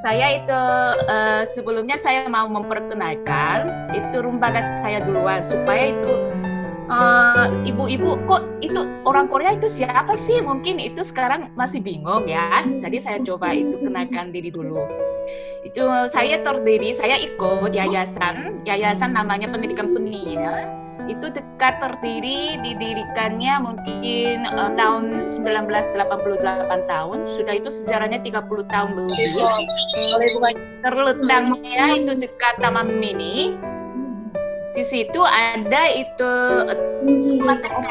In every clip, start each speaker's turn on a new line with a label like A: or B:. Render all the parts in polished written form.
A: saya itu sebelumnya saya mau memperkenalkan itu lembaga saya duluan supaya itu ibu-ibu kok itu orang Korea itu siapa sih? Mungkin itu sekarang masih bingung ya. Jadi saya coba itu kenalkan diri dulu. Itu saya ikut yayasan namanya Pendidikan Pendidikan. Itu dekat terdiri didirikannya mungkin tahun 1988 tahun. Sudah itu sejarahnya 30 tahun lebih. Terletaknya itu dekat Taman Mini. Di situ ada itu sekolah TK.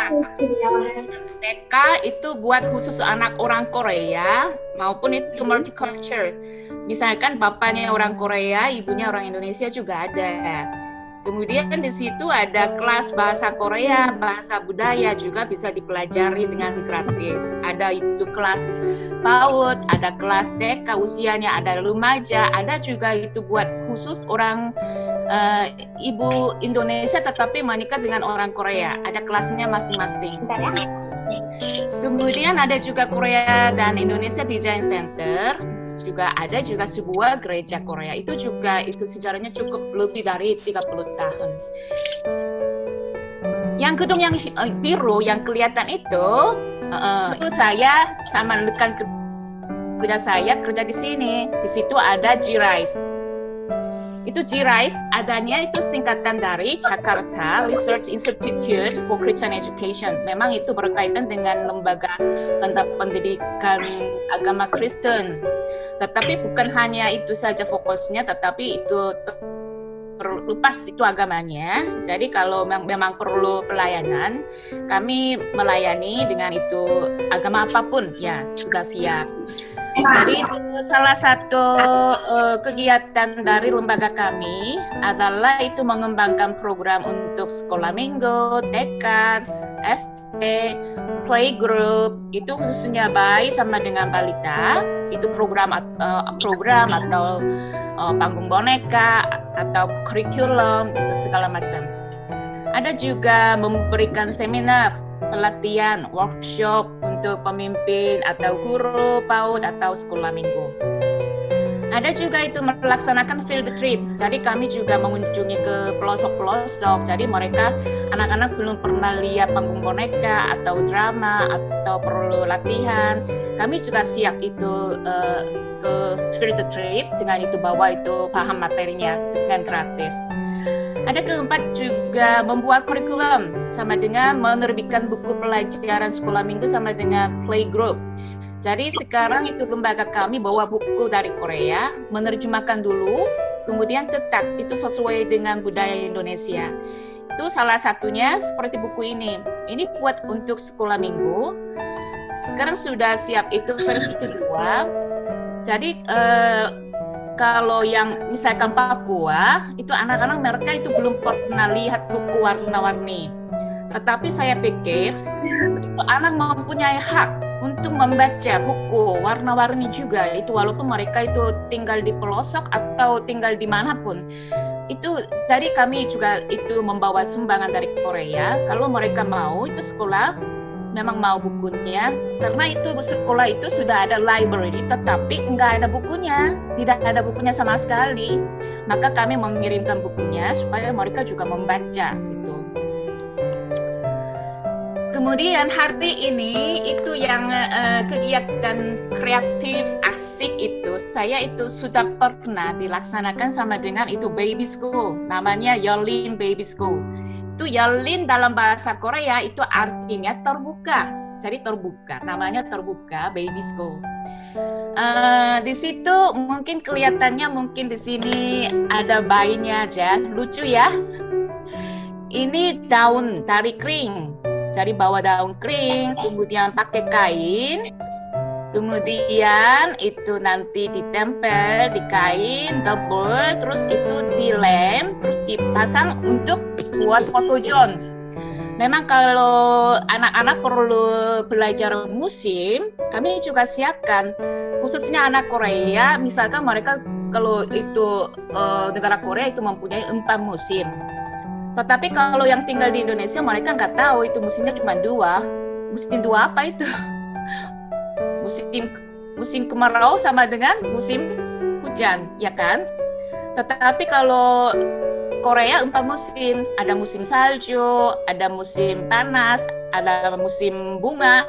A: TK itu buat khusus anak orang Korea maupun itu multicultural. Misalkan bapaknya orang Korea, ibunya orang Indonesia juga ada. Kemudian di situ ada kelas bahasa Korea, bahasa budaya juga bisa dipelajari dengan gratis. Ada itu kelas PAUD, ada kelas TK usianya, ada remaja, ada juga itu buat khusus orang ibu Indonesia tetapi menikah dengan orang Korea. Ada kelasnya masing-masing. Kemudian ada juga Korea dan Indonesia Design Center. Juga ada juga sebuah gereja Korea. Itu juga itu sejarahnya cukup lebih dari 30 tahun. Yang gedung yang biru yang kelihatan itu saya sama rekan kerja saya kerja di sini. Di situ ada GRISE. Itu GRISE adanya itu singkatan dari Jakarta Research Institute for Christian Education. Memang itu berkaitan dengan lembaga pendidikan agama Kristen. Tetapi bukan hanya itu saja fokusnya, tetapi itu terlepas itu agamanya. Jadi kalau memang perlu pelayanan, kami melayani dengan itu agama apapun ya sudah siap. Jadi salah satu kegiatan dari lembaga kami adalah itu mengembangkan program untuk sekolah minggu, TK, SD, playgroup, itu khususnya bayi sama dengan balita, itu program atau panggung boneka atau kurikulum itu segala macam. Ada juga memberikan seminar, pelatihan, workshop untuk pemimpin atau guru PAUD atau sekolah minggu. Ada juga itu melaksanakan field trip. Jadi kami juga mengunjungi ke pelosok-pelosok. Jadi mereka anak-anak belum pernah lihat panggung boneka atau drama atau perlu latihan. Kami juga siap itu ke field trip dengan itu bawa itu paham materinya dengan gratis. Ada keempat juga membuat kurikulum sama dengan menerbitkan buku pelajaran sekolah minggu sama dengan playgroup. Jadi sekarang itu lembaga kami bawa buku dari Korea, menerjemahkan dulu, kemudian cetak itu sesuai dengan budaya Indonesia. Itu salah satunya seperti buku ini. Ini buat untuk sekolah minggu. Sekarang sudah siap itu versi kedua. Jadi kalau yang misalkan Papua, itu anak-anak mereka itu belum pernah lihat buku warna-warni. Tetapi saya pikir itu anak mempunyai hak untuk membaca buku warna-warni juga. Itu walaupun mereka itu tinggal di pelosok atau tinggal dimanapun. Itu jadi kami juga itu membawa sumbangan dari Korea. Kalau mereka mau itu sekolah memang mau bukunya, karena itu sekolah itu sudah ada library, tetapi enggak ada bukunya, tidak ada bukunya sama sekali. Maka kami mengirimkan bukunya supaya mereka juga membaca gitu. Kemudian hari ini itu yang kegiatan kreatif asik itu, saya itu sudah pernah dilaksanakan sama dengan itu baby school, namanya Yolin Baby School. Itu Yolin dalam bahasa Korea itu artinya terbuka. Jadi terbuka, namanya terbuka baby school. Di situ mungkin kelihatannya mungkin di sini ada bayinya aja, lucu ya. Ini daun dari kering. Jadi bawa daun kering, kemudian pakai kain. Kemudian itu nanti ditempel di kain, tebal, terus itu dilem, terus dipasang untuk buat fotojon. Memang kalau anak-anak perlu belajar musim, kami juga siapkan. Khususnya anak Korea, misalkan mereka kalau itu negara Korea itu mempunyai 4 musim. Tetapi kalau yang tinggal di Indonesia, mereka nggak tahu itu musimnya cuma 2. Musim 2 apa itu? Musim kemarau sama dengan musim hujan, ya kan? Tetapi kalau Korea 4 musim, ada musim salju, ada musim panas, ada musim bunga,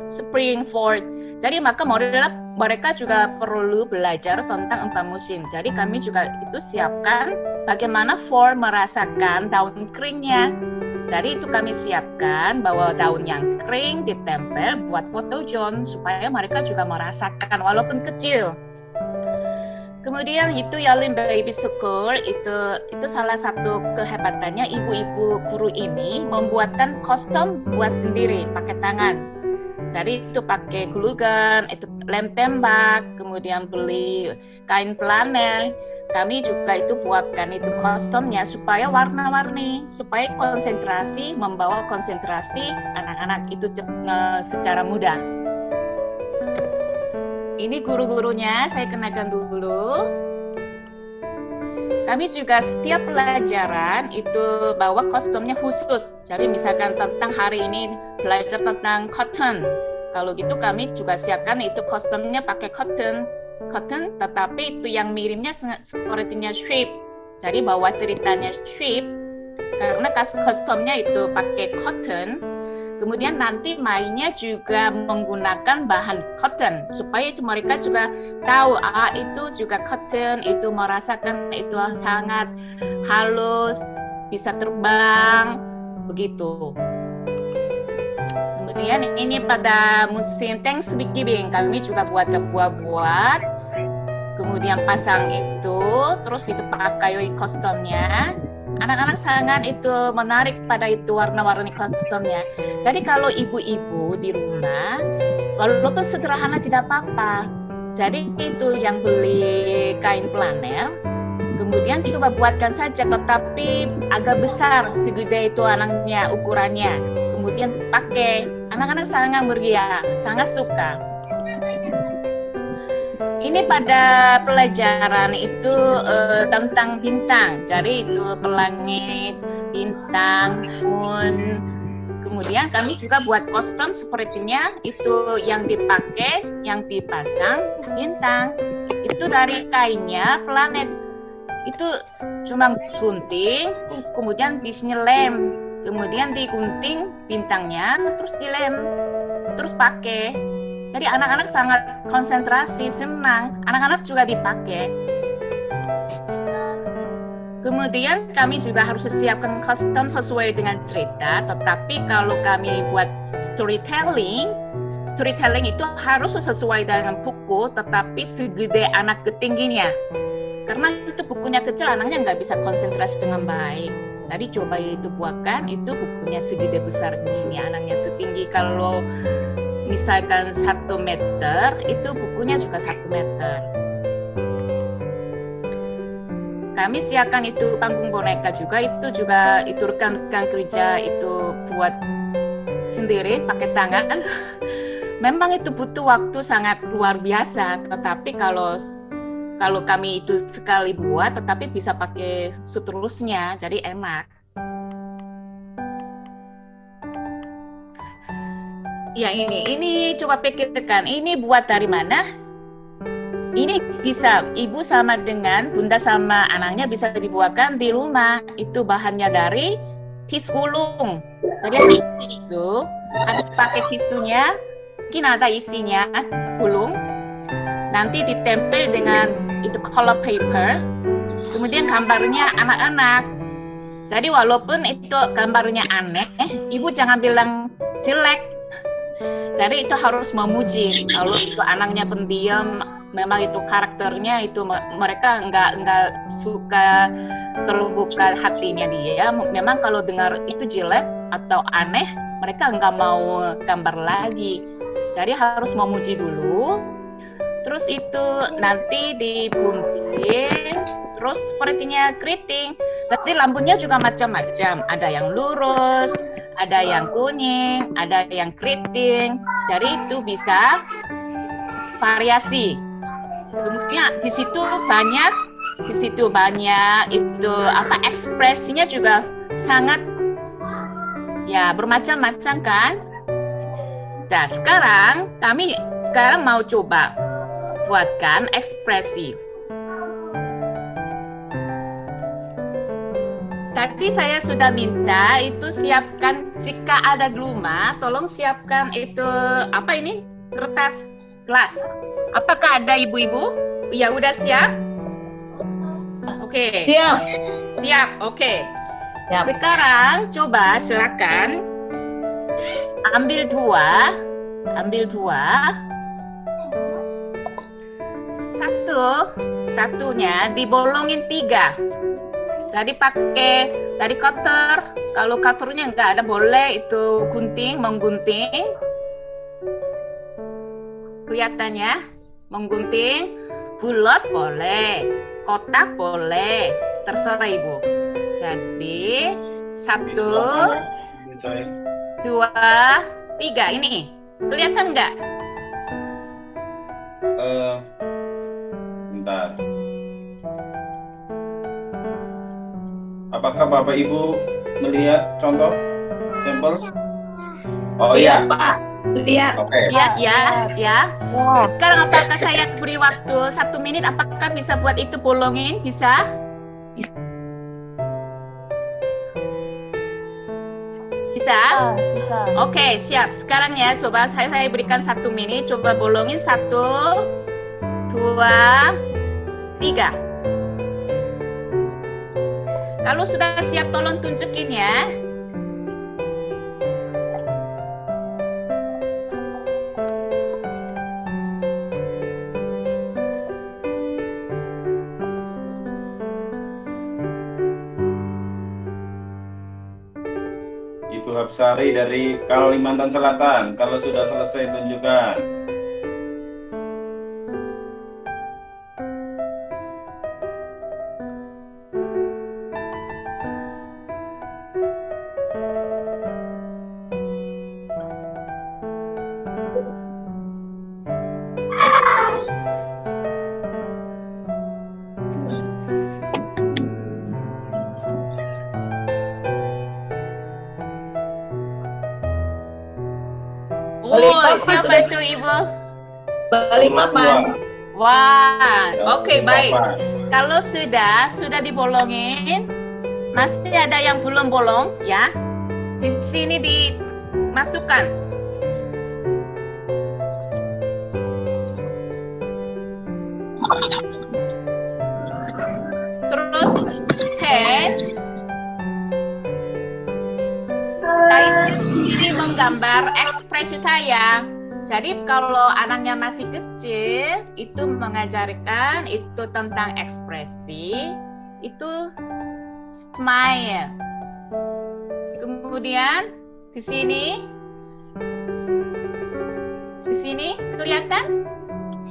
A: spring, fall. Jadi maka mereka juga perlu belajar tentang 4 musim. Jadi kami juga itu siapkan bagaimana fall merasakan daun keringnya. Jadi itu kami siapkan bahwa daun yang kering ditempel buat fotojon supaya mereka juga merasakan walaupun kecil. Kemudian itu Yalin Baby School itu salah satu kehebatannya ibu-ibu guru ini membuatkan kostum buat sendiri pakai tangan. Jadi itu pakai glue gun, itu lem tembak, kemudian beli kain flanel. Kami juga itu buatkan itu kostumnya supaya warna-warni, supaya membawa konsentrasi anak-anak itu secara mudah. Ini guru-gurunya, saya kenakan dulu. Kami juga setiap pelajaran itu bawa kostumnya khusus. Jadi misalkan tentang hari ini belajar tentang cotton. Kalau gitu kami juga siapkan itu kostumnya pakai cotton, tetapi itu yang miripnya sepertinya sheep. Jadi bawa ceritanya sheep karena kostumnya itu pakai cotton. Kemudian nanti mainnya juga menggunakan bahan cotton supaya mereka juga tahu itu juga cotton, itu merasakan itu sangat halus, bisa terbang begitu. Kemudian ini pada musim Thanksgiving kami juga buat buah-buah, kemudian pasang itu, terus itu pakai kostumnya. Anak-anak sangat itu menarik pada itu warna-warni kostumnya. Jadi kalau ibu-ibu di rumah, walaupun sederhana tidak apa-apa. Jadi itu yang beli kain flanel, kemudian coba buatkan saja, tetapi agak besar segede itu anaknya ukurannya. Kemudian pakai, anak-anak sangat meriah, sangat suka. Ini pada pelajaran itu tentang bintang, jadi itu pelangi, bintang, moon. Kemudian kami juga buat kostum sepertinya itu yang dipakai, yang dipasang bintang. Itu dari kainnya planet. Itu cuma gunting, kemudian di sini lem, kemudian digunting bintangnya, terus dilem, terus pakai. Jadi anak-anak sangat konsentrasi, senang. Anak-anak juga dipakai. Kemudian kami juga harus siapkan kostum sesuai dengan cerita. Tetapi kalau kami buat storytelling itu harus sesuai dengan buku, tetapi segede anak ketingginya. Karena itu bukunya kecil, anaknya nggak bisa konsentrasi dengan baik. Tadi coba itu buatkan, itu bukunya segede besar gini, anaknya setinggi kalau misalkan 1 meter, itu bukunya juga 1 meter. Kami siapkan itu panggung boneka juga, itu rekan-rekan kerja itu buat sendiri pakai tangan. Memang itu butuh waktu sangat luar biasa, tetapi kalau kami itu sekali buat, tetapi bisa pakai seterusnya, jadi enak. Ya ini coba pikirkan, ini buat dari mana? Ini bisa ibu sama dengan bunda sama anaknya bisa dibuatkan di rumah. Itu bahannya dari tisu gulung. Jadi tisu, habis pakai tisunya, mungkin ada isinya gulung. Nanti ditempel dengan itu color paper. Kemudian gambarnya anak-anak. Jadi walaupun itu gambarnya aneh, ibu jangan bilang jelek. Jadi itu harus memuji. Kalau itu anaknya pendiam, memang itu karakternya itu mereka nggak suka terbuka hatinya dia. Memang kalau dengar itu jelek atau aneh, mereka nggak mau gambar lagi. Jadi harus memuji dulu. Terus itu nanti digunting, terus sepertinya keriting. Jadi lampunya juga macam-macam. Ada yang lurus, ada yang kuning, ada yang keriting. Jadi itu bisa variasi. Kemudian di situ banyak itu ekspresinya juga sangat ya bermacam-macam kan. Nah, kami sekarang mau coba buatkan ekspresi. Tadi saya sudah minta itu siapkan, jika ada di rumah, tolong siapkan itu apa ini, kertas kelas. Apakah ada ibu-ibu? Ya udah siap? Oke.
B: Siap.
A: Siap, oke.
B: Siap.
A: Sekarang coba silakan ambil dua. Satunya dibolongin 3. Jadi pakai dari cutter. Kalau cutternya enggak ada, boleh itu menggunting. Kelihatannya menggunting, bulat boleh, kotak boleh, terserah ibu. Jadi 1, 2, 3 ini kelihatan enggak?
C: Bentar. Apakah Bapak Ibu melihat contoh sampel? Oh iya,
B: Pak. Lihat.
C: Oke.
A: Ya. Sekarang apakah saya beri waktu 1 menit? Apakah bisa buat itu bolongin? Bisa? Bisa?
D: Bisa.
A: Oke, siap. Sekarang ya, coba saya berikan 1 menit. Coba bolongin 1, 2, 3. Kalau sudah siap, tolong tunjukin ya.
C: Ibu Hapsari dari Kalimantan Selatan. Kalau sudah selesai tunjukkan.
A: Siapa itu ibu?
B: Balikpapan.
A: Wah, oke, baik.
C: Bapak.
A: Kalau sudah dibolongin, masih ada yang belum bolong ya. Di sini dimasukkan. Terus saya di sini menggambar ekspresi saya. Jadi kalau anaknya masih kecil, itu mengajarkan itu tentang ekspresi, itu smile. Kemudian di sini kelihatan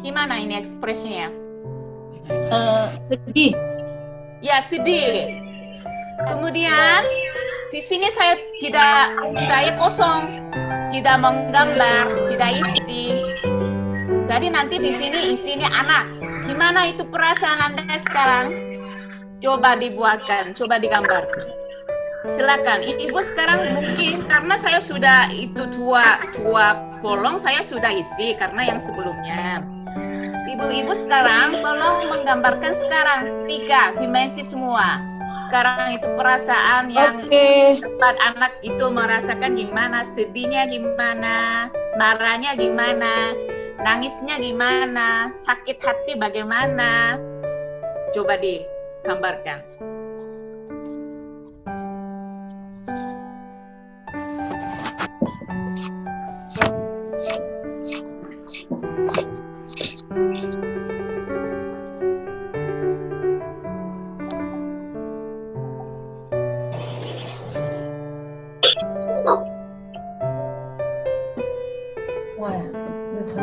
A: gimana ini ekspresinya?
B: Sedih.
A: Ya, sedih. Kemudian di sini saya kosong. Tidak menggambar, tidak isi. Jadi nanti di sini isinya anak. Gimana itu perasaan Anda sekarang? Coba dibuatkan, coba digambar. Silakan. Ibu sekarang mungkin karena saya sudah itu dua kolom saya sudah isi karena yang sebelumnya. Ibu-ibu sekarang tolong menggambarkan sekarang 3 dimensi semua. Sekarang itu perasaan yang tempat anak itu merasakan gimana, sedihnya gimana, marahnya gimana, nangisnya gimana, sakit hati bagaimana. Coba digambarkan.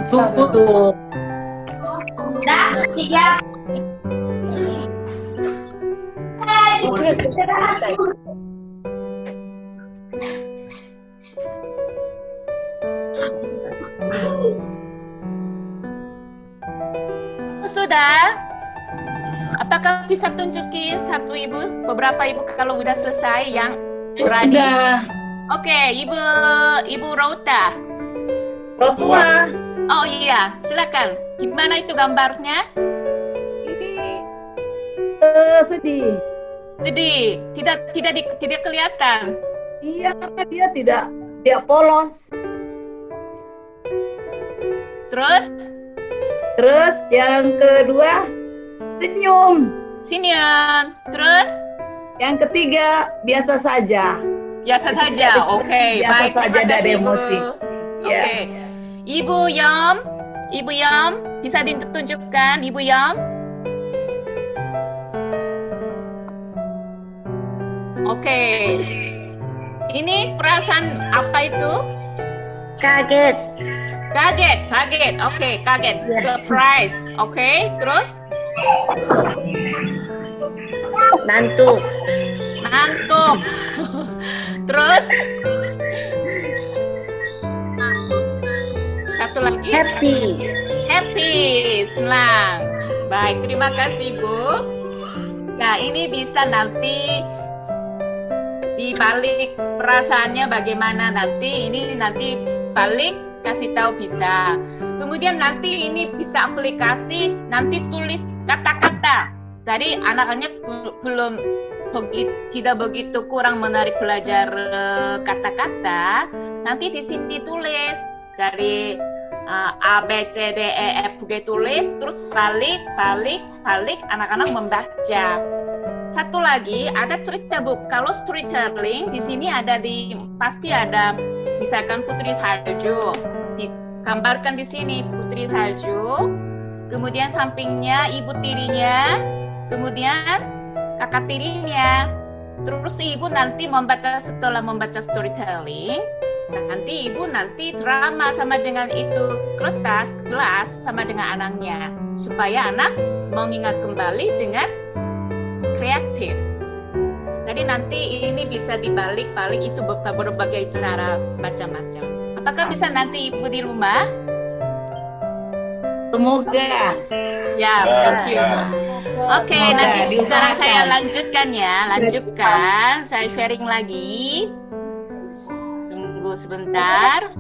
D: Tutup.
A: Tiga. Sudah? Apakah bisa tunjukin satu ibu, beberapa ibu kalau udah selesai yang berani?
B: Udah.
A: Oke, Ibu Rauta.
B: Rotua.
A: Oh iya, silakan. Gimana itu gambarnya?
B: Ini sedih.
A: Sedih, tidak kelihatan.
B: Iya, karena dia tidak polos.
A: Terus
B: Terus yang kedua, senyum.
A: Sinian. Terus
B: Yang ketiga, biasa saja.
A: biasa saja. Oke,
B: Biasa
A: baik.
B: saja,
A: Terima
B: tidak ada
A: kasih, Bu.
B: emosi. Ya.
A: Oke. Ibu Yom, bisa ditunjukkan Ibu Yom? Oke. Ini perasaan apa itu?
D: Kaget.
A: Kaget. Oke, kaget. Surprise. Oke, terus
D: Ngantuk.
A: ngantuk. Terus satu lagi. Happy, senang. Baik, terima kasih Bu. Nah, ini bisa nanti dibalik perasaannya bagaimana nanti balik kasih tahu bisa. Kemudian nanti ini bisa aplikasi nanti tulis kata-kata. Jadi anak-anaknya tidak begitu kurang menarik belajar kata-kata. Nanti di sini tulis. Jadi A, B, C, D, E, F, G tulis, terus balik, anak-anak membaca. Satu lagi, ada cerita buku. Kalau storytelling, di sini pasti ada, misalkan Putri Salju, digambarkan di sini Putri Salju, kemudian sampingnya ibu tirinya, kemudian kakak tirinya. Terus ibu nanti setelah membaca storytelling, nanti ibu drama sama dengan itu kertas gelas sama dengan anaknya supaya anak mengingat kembali dengan kreatif. Jadi nanti ini bisa dibalik-balik itu berbagai cara macam-macam. Apakah bisa nanti ibu di rumah?
B: Semoga.
A: Ya, thank you. Oke, nanti sekarang saya lanjutkan ya. Saya sharing lagi. Tunggu sebentar.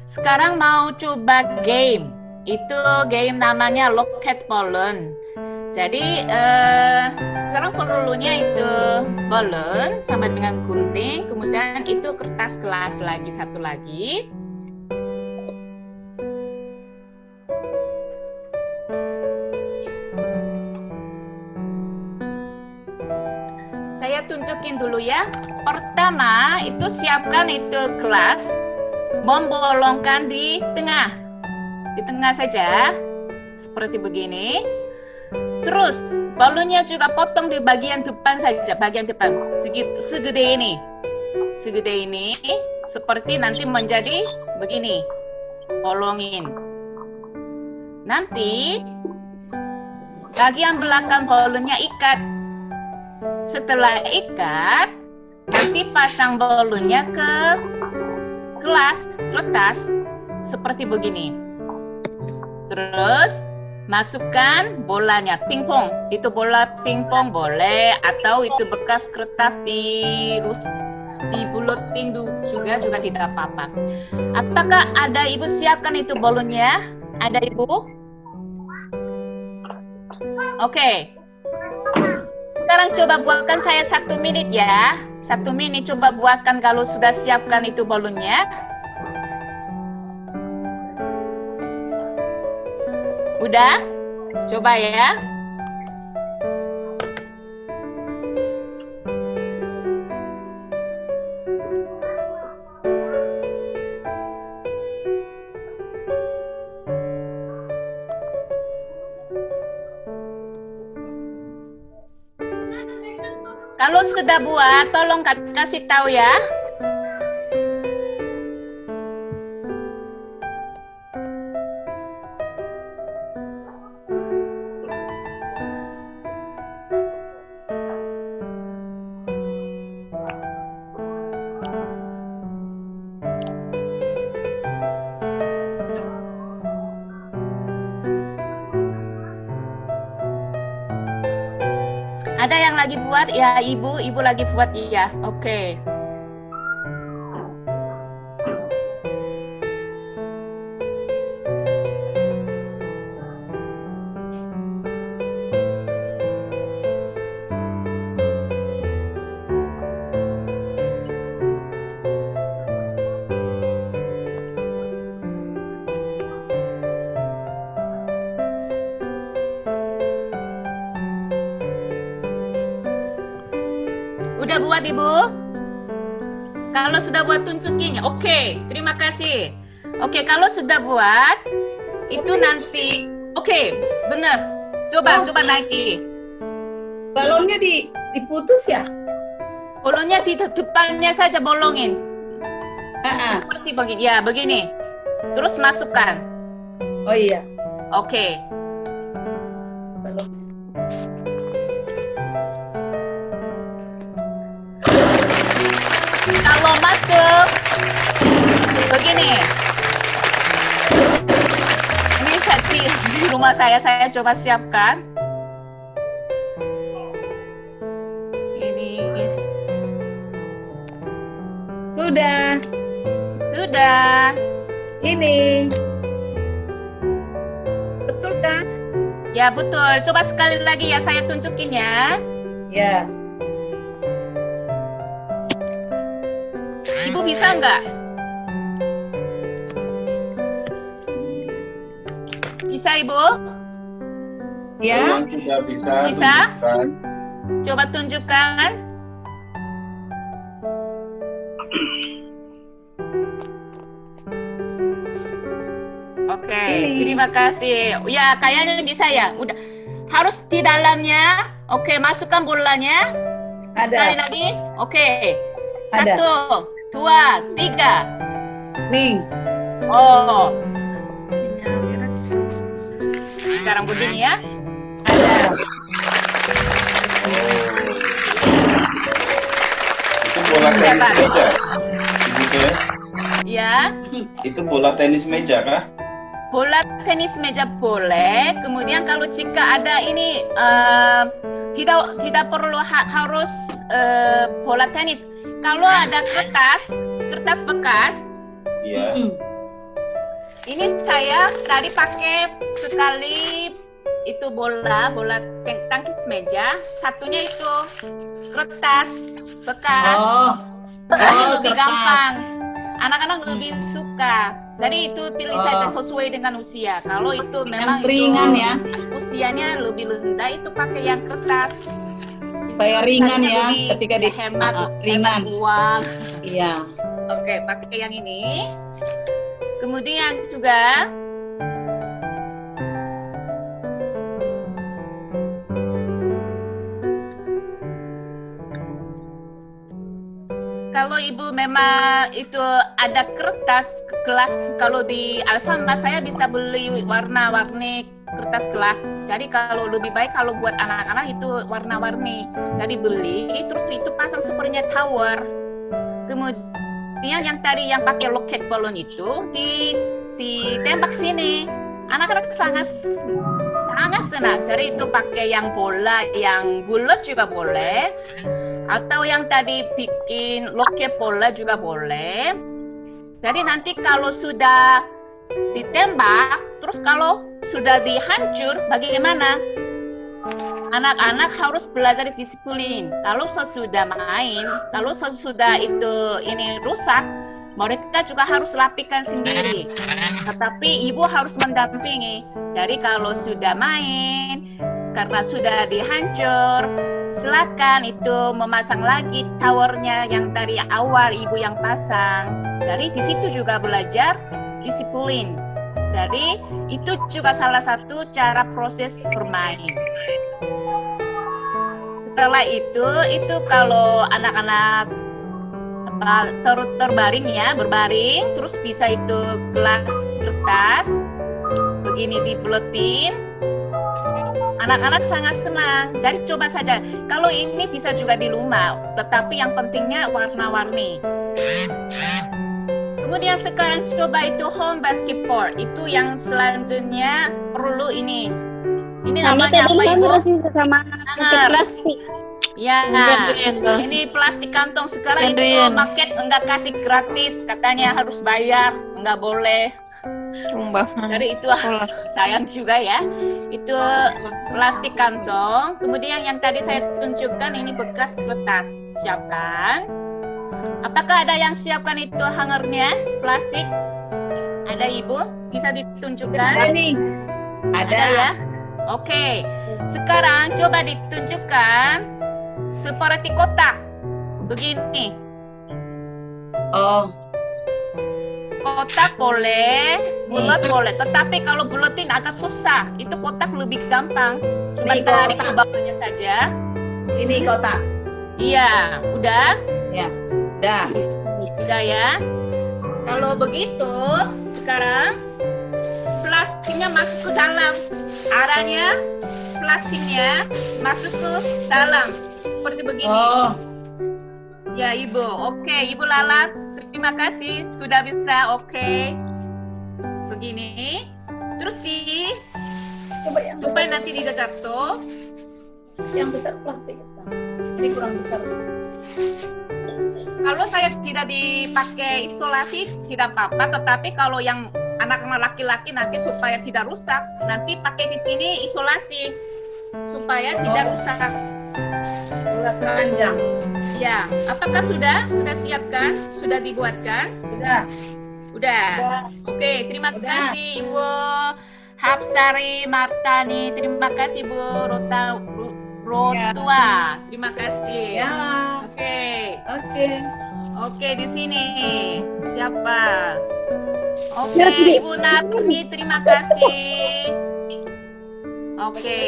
A: Sekarang mau coba game. Itu game namanya Loket Balloon. Jadi sekarang perlunya itu balon sama dengan gunting, kemudian itu kertas gelas lagi satu lagi. Saya tunjukin dulu ya. Pertama itu siapkan itu gelas, membolongkan di tengah saja, seperti begini. Terus balonnya juga potong di bagian depan saja, bagian depan segede ini, seperti nanti menjadi begini, bolongin. Nanti bagian belakang balonnya ikat. Setelah ikat, nanti pasang balonnya ke kertas seperti begini. Terus masukkan bolanya, pingpong. Itu bola pingpong boleh, atau itu bekas kertas dibulutin juga tidak apa-apa. Apakah ada ibu siapkan itu bolanya? Ada ibu? Oke. Sekarang coba buatkan saya 1 menit ya. 1 menit coba buatkan kalau sudah siapkan itu balonnya. Udah? Coba ya. Kalau sudah buat, tolong kasih tahu ya. Ada yang lagi buat? Ya, ibu lagi buat ya. Oke. Udah buat Ibu? Kalau sudah buat tunjukin. Oke, terima kasih. Oke, kalau sudah buat itu nanti. Oke, benar. Coba naiki.
B: Balonnya diputus ya?
A: Bolongnya di depannya saja bolongin. Seperti begini. Ya, begini. Terus masukkan.
B: Oh iya.
A: Oke.
B: Balon.
A: Kalau masuk begini. Ini di rumah saya coba siapkan. Ini sudah.
B: Ini betul kan?
A: Ya betul. Coba sekali lagi ya saya tunjukin ya.
B: Ya.
A: Ibu bisa nggak? Bisa Ibu?
B: Ya.
C: Sudah bisa.
A: Bisa?
C: Tunjukkan.
A: Coba tunjukkan. Oke, terima kasih. Ya, kayaknya bisa ya. Udah. Harus di dalamnya. Oke, masukkan bolanya.
B: Ada.
A: Sekali lagi. Oke.
B: Ada.
A: 1, 2, 3.
B: Nih.
A: Oh. Sekarang begini ya.
B: Ada.
C: Itu bola tenis meja. Gitu ya?
A: Ya.
C: Itu bola tenis meja kah?
A: Bola tenis meja boleh. Kemudian kalau jika ada ini tidak perlu harus bola tenis. Kalau ada kertas bekas.
C: Iya.
A: Ini saya tadi pakai sekali itu bola tangkis meja. Satunya itu kertas bekas. Jadi lebih
B: kertas.
A: gampang. Anak-anak lebih suka. Jadi itu pilih saja sesuai dengan usia. Kalau itu memang
B: ringan
A: itu,
B: ya.
A: usianya lebih rendah itu pakai yang kertas.
B: Supaya ringan ya
A: Lebih
B: ketika
A: hemat
B: ringan.
A: uang.
B: Iya.
A: Oke, pakai yang ini. Kemudian juga kalau ibu memang itu ada kertas kelas, kalau di Alfamart saya bisa beli warna-warni kertas kelas. Jadi kalau lebih baik kalau buat anak-anak itu warna-warni. Jadi beli terus itu pasang sepertinya tower. Kemudian yang tadi yang pakai loket balon itu ditembak sini. Anak-anak sangat senang. Jadi itu pakai yang bola yang bulat juga boleh. Atau yang tadi bikin loket bola juga boleh. Jadi nanti kalau sudah ditembak, terus kalau sudah dihancur, bagaimana? Anak-anak harus belajar disiplin. Kalau sesudah main, kalau sesudah itu ini rusak, mereka juga harus rapikan sendiri. Tetapi ibu harus mendampingi. Jadi kalau sudah main, karena sudah dihancur, silakan itu memasang lagi towernya yang dari awal ibu yang pasang. Jadi di situ juga belajar disiplin. Jadi itu juga salah satu cara proses bermain. Setelah itu kalau anak-anak terbaring ya, berbaring, terus bisa itu gelas kertas begini dibuletin. Anak-anak sangat senang. Jadi coba saja. Kalau ini bisa juga di rumah, tetapi yang pentingnya warna-warni. Kemudian sekarang coba itu home basketball. Itu yang selanjutnya perlu ini. Ini
D: Sama
A: namanya apa,
D: tadi
A: Ibu?
D: berarti sama
A: Hanger.
D: plastik.
A: Ya,
E: Ganduin, Bang.
A: ini plastik kantong sekarang itu
E: Ganduin.
A: market enggak kasih gratis, katanya harus bayar, enggak boleh.
E: Sumpah.
A: Jadi itu
E: Sekolah.
A: sayang juga ya. Itu plastik kantong. Kemudian yang tadi saya tunjukkan ini bekas kertas. Siapkan. Apakah ada yang siapkan itu hangernya plastik? Ada Ibu? Bisa ditunjukkan?
B: Ada nih. Ada.
A: Ya. Oke. Sekarang coba ditunjukkan seperti kotak. Begini.
B: Oh,
A: Kotak boleh, bulat boleh. Tetapi kalau bulatin agak susah. Itu kotak lebih gampang. Cuma
B: Ini
A: tarik
B: kotak.
A: ke bawahnya saja.
B: ini kotak.
A: Iya, udah?
B: Ya. Dah.
A: Udah ya. Kalau begitu, sekarang plastiknya masuk ke dalam. Arahnya plastiknya masuk ke dalam. Seperti begini.
B: Oh,
A: Ya, Ibu. Oke, Ibu Lala. Terima kasih. Sudah bisa. Oke. Begini. Terus
B: coba yang
A: supaya nanti tidak jatuh.
B: besar plastik. Ini kurang besar.
A: Kalau saya tidak dipakai isolasi tidak apa-apa, tetapi kalau yang anak-anak laki-laki nanti supaya tidak rusak, nanti pakai di sini isolasi supaya tidak rusak.
B: Udah panjang.
A: Ya, apakah sudah siapkan? Sudah dibuatkan?
B: Udah.
A: Udah. Oke, terima kasih Ibu Hapsari Martani. Terima kasih Bu Rotua. Terima kasih.
B: Ya.
A: Oke.
B: Oke.
A: Oke, di sini. Siapa? Oke,
D: Ya, Sidi.
A: Ibu Narni, terima kasih. Oke.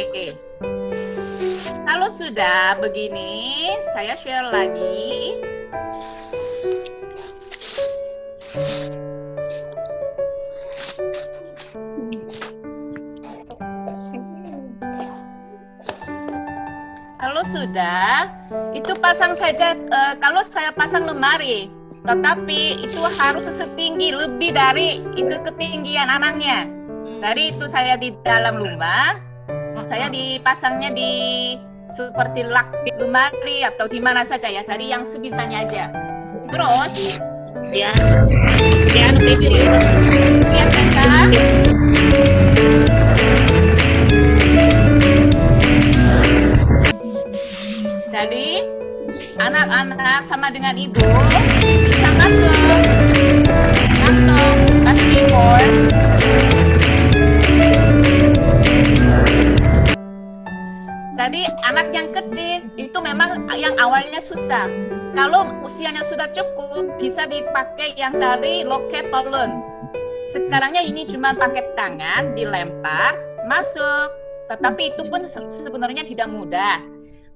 A: Kalau sudah begini, saya share lagi. Kalau sudah, itu pasang saja. Kalau saya pasang lemari, tetapi itu harus setinggi lebih dari itu ketinggian anaknya. Tadi itu saya di dalam rumah, saya dipasangnya di seperti lak lemari atau di mana saja ya. Tadi yang sebisanya aja. Terus,
D: Ya. Ya,
A: lihat kan? Jadi anak-anak sama dengan ibu bisa masuk kantong paspor. Jadi anak yang kecil itu memang yang awalnya susah. Kalau usianya sudah cukup bisa dipakai yang dari loket balon. Sekarangnya ini cuma pakai tangan dilempar masuk. Tetapi itu pun sebenarnya tidak mudah.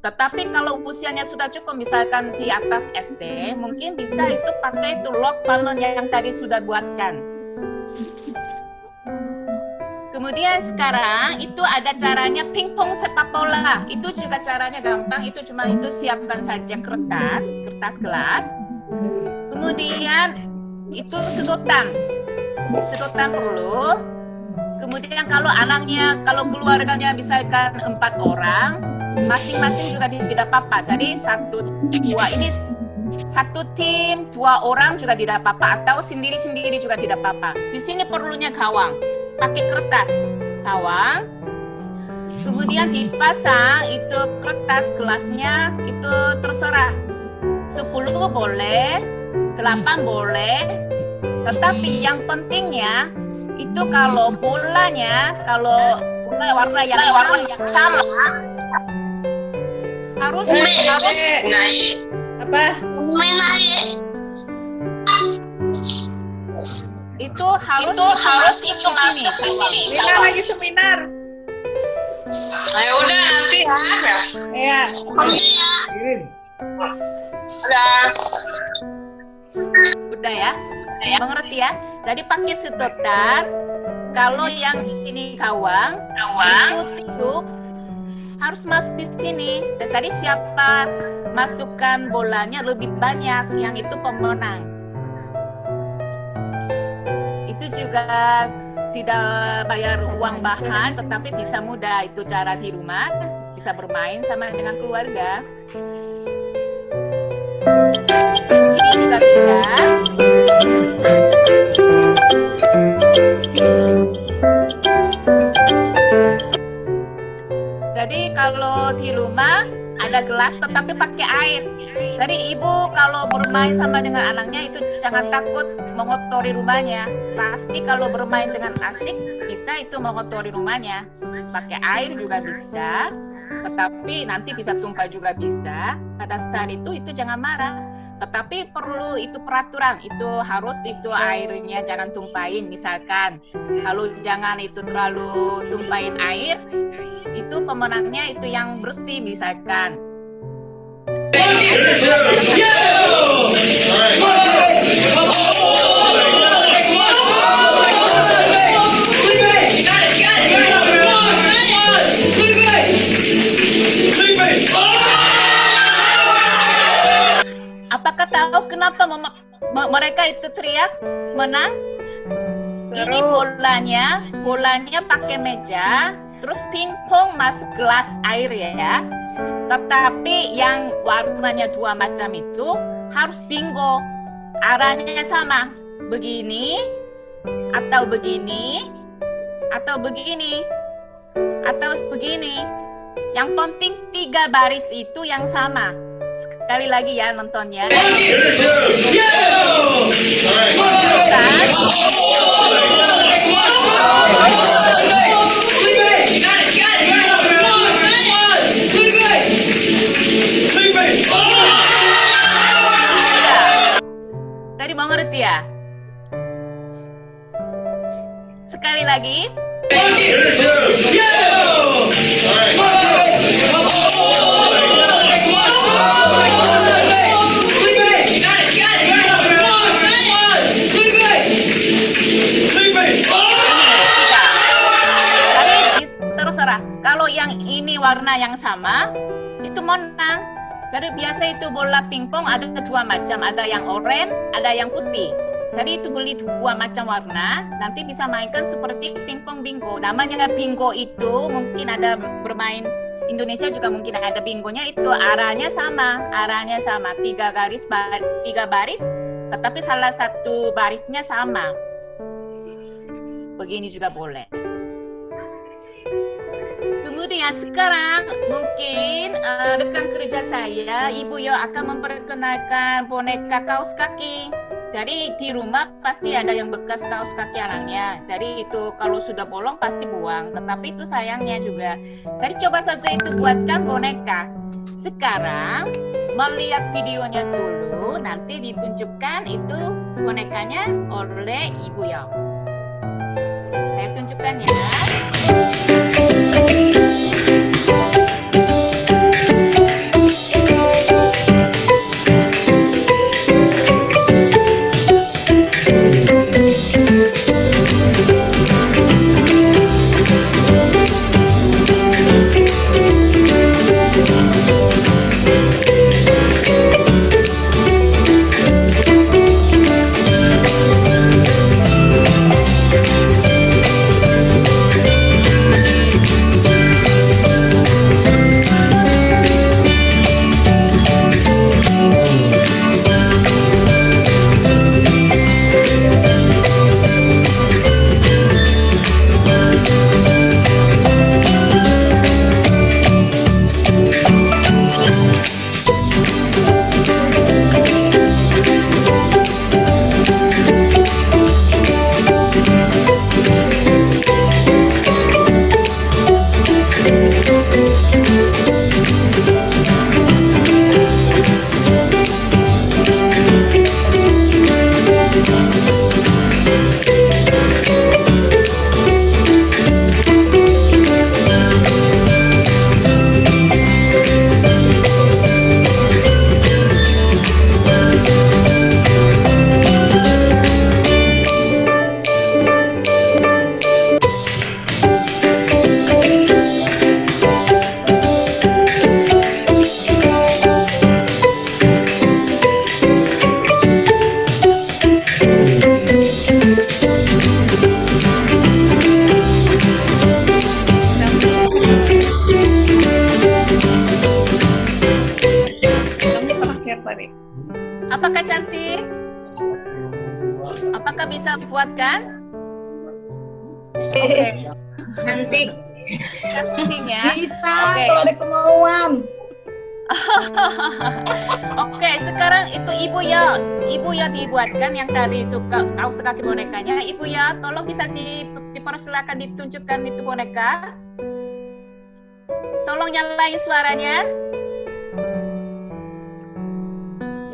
A: Tetapi kalau usianya sudah cukup, misalkan di atas SD, mungkin bisa itu pakai itu lock balon yang tadi sudah buatkan. Kemudian sekarang itu ada caranya pingpong sepak bola. Itu juga caranya gampang. Itu cuma itu siapkan saja kertas gelas. Kemudian itu sedotan perlu. Kemudian kalau anaknya, kalau keluarganya misalkan 4 orang, masing-masing juga tidak apa-apa. Jadi 1, 2 ini satu tim, 2 orang juga tidak apa-apa, atau sendiri-sendiri juga tidak apa-apa. Di sini perlunya gawang, pakai kertas, gawang. Kemudian dipasang itu kertas gelasnya itu terserah. 10 boleh, 8 boleh. Tetapi yang pentingnya itu kalau bolanya, kalau bola warna yang sama harus
B: Apa?
A: itu harus itu masuk di sini.
B: Seminar lagi seminar.
F: Ayo udah nanti ya.
B: Iya.
A: Udah ya, mengerti ya. Jadi pakai sedotan. Kalau yang di sini gawang itu harus masuk di sini. Dan jadi siapa masukkan bolanya lebih banyak, yang itu pemenang. Itu juga tidak bayar uang bahan, tetapi bisa mudah. Itu cara di rumah, bisa bermain sama dengan keluarga. Ini juga bisa. Jadi kalau di rumah ada gelas tetapi pakai air. Jadi ibu kalau bermain sama dengan anaknya itu jangan takut mengotori rumahnya. Pasti kalau bermain dengan asik bisa itu mengotori rumahnya. Pakai air juga bisa, tetapi nanti bisa tumpah juga bisa. Pada saat itu jangan marah. Tetapi perlu itu peraturan, itu harus itu airnya jangan tumpahin. Misalkan kalau jangan itu terlalu tumpahin air, itu pemenangnya itu yang bersih misalkan. Apakah tahu kenapa mereka itu teriak menang? Ini bolanya pakai meja, terus pingpong masuk gelas air ya. Tetapi yang warnanya dua macam itu harus bingo. Arahnya sama, begini, atau begini, atau begini, atau begini. Yang penting 3 baris itu yang sama. Sekali lagi ya nontonnya. Tadi mau ngerti ya? Sekali lagi. Terserah. Kalau yang ini warna yang sama, itu menang. Jadi biasa itu bola pingpong ada 2 macam, ada yang oranye, ada yang putih. Jadi itu beli 2 macam warna, nanti bisa mainkan seperti pingpong bingo. Namanya bingo itu mungkin ada bermain Indonesia juga mungkin ada bingonya itu arahnya sama 3 baris, tetapi salah satu barisnya sama. Begini juga boleh. Kemudian sekarang mungkin rekan kerja saya, Ibu Yo akan memperkenalkan boneka kaos kaki. Jadi di rumah pasti ada yang bekas kaos kaki anaknya. Jadi itu kalau sudah bolong pasti buang. Tetapi itu sayangnya juga. Jadi coba saja itu buatkan boneka. Sekarang melihat videonya dulu, nanti ditunjukkan itu bonekanya oleh Ibu Yo. Saya tunjukkan ya. bisa buatkan? Oke.
D: Nanti.
A: Nantinya.
B: Bisa
A: Oke.
B: kalau ada kemauan.
A: Oke, sekarang itu ibu ya dibuatkan yang tadi itu kaos kaki bonekanya. Ibu ya, tolong bisa dipersilakan ditunjukkan itu boneka. Tolong nyalain suaranya.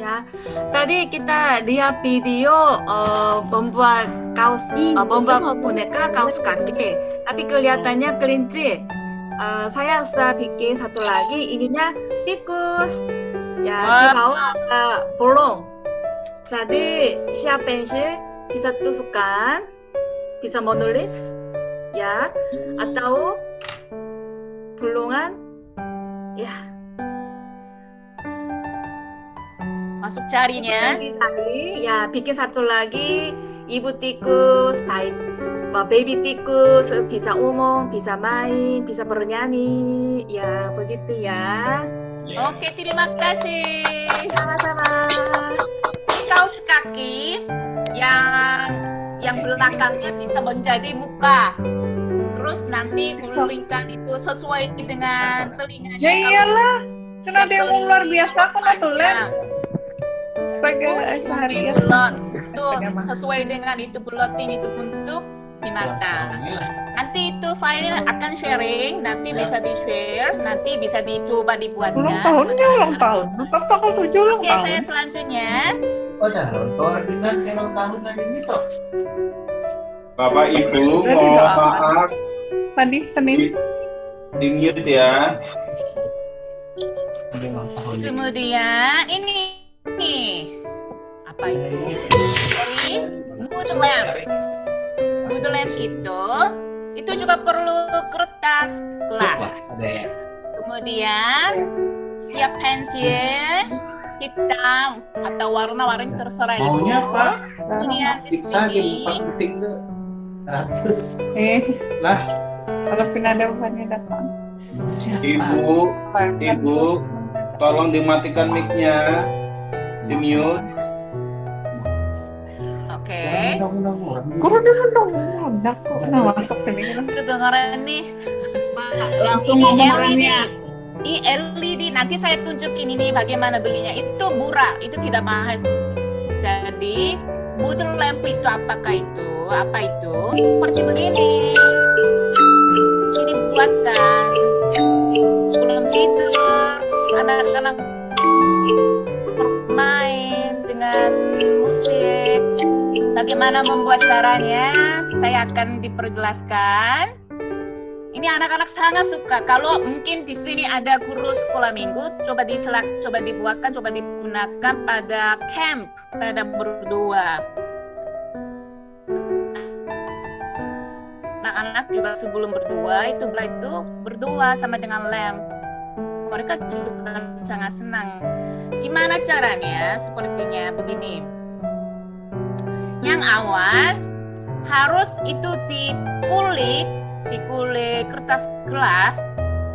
G: Ya, tadi kita lihat video membuat boneka kaos kaki, tapi kelihatannya kelinci. Saya sudah bikin satu lagi, ininya tikus. Ya, di bawah ada bolong. Jadi siap pensil bisa tusukkan, bisa menulis, ya, atau bolongan, ya.
A: Masuk carinya.
G: Ya, bikin satu lagi, ibu tikus, baby tikus, bisa umum, bisa main, bisa bernyanyi, ya begitu ya.
A: Oke, terima kasih.
G: Sama-sama.
A: Ini kaos kaki yang belakangnya bisa menjadi muka. Terus nanti gulingkan itu sesuai dengan telinganya.
B: Ya iyalah. Sudah dia mau luar biasa aku natulen. Astaga, seharian.
A: Bulat. Itu sesuai dengan itu buletin itu bentuk binatang. Nanti itu filenya akan sharing, nanti bisa di-share, nanti bisa dicoba dibuatnya.
B: Ulang tahun. Tetap tanggal 7 ulang
A: Oke,
B: tahun.
A: saya selanjutnya.
C: Bapak Ibu, mohon maaf
B: Tadi Senin.
C: di mute ya.
A: Kemudian ini apa itu? Sorry, mood lamp itu juga perlu kertas kelas. Kemudian siap pensil hitam atau warna-warni terserah ibu.
H: Maunya apa?
A: Kemudian di sini
H: Lah,
B: Kalau pinadahannya datang.
C: Ibu, tolong dimatikan mic-nya, di mute.
A: Oke.
B: Guru dulu dong. Ada kok. Nah, masuk sini.
A: Kedengaran nih.
D: Langsung
A: Ini
D: ngomong
A: LED.
D: orangnya.
A: Ini LED, nanti saya tunjukin ini bagaimana belinya. Itu murah, itu tidak mahal. Jadi, mood lamp itu apakah itu? Apa itu? Seperti begini. Ini buatkan sebelum tidur, anak-anak bermain dengan musik. Bagaimana membuat caranya? Saya akan diperjelaskan. Ini anak-anak sangat suka. Kalau mungkin di sini ada guru sekolah minggu, coba dibuatkan, coba digunakan pada camp, pada berdua. Anak-anak juga sebelum berdua itu berdua sama dengan lamp. Mereka juga sangat senang. Gimana caranya? Sepertinya begini. Yang awal harus itu dikulik kertas kelas,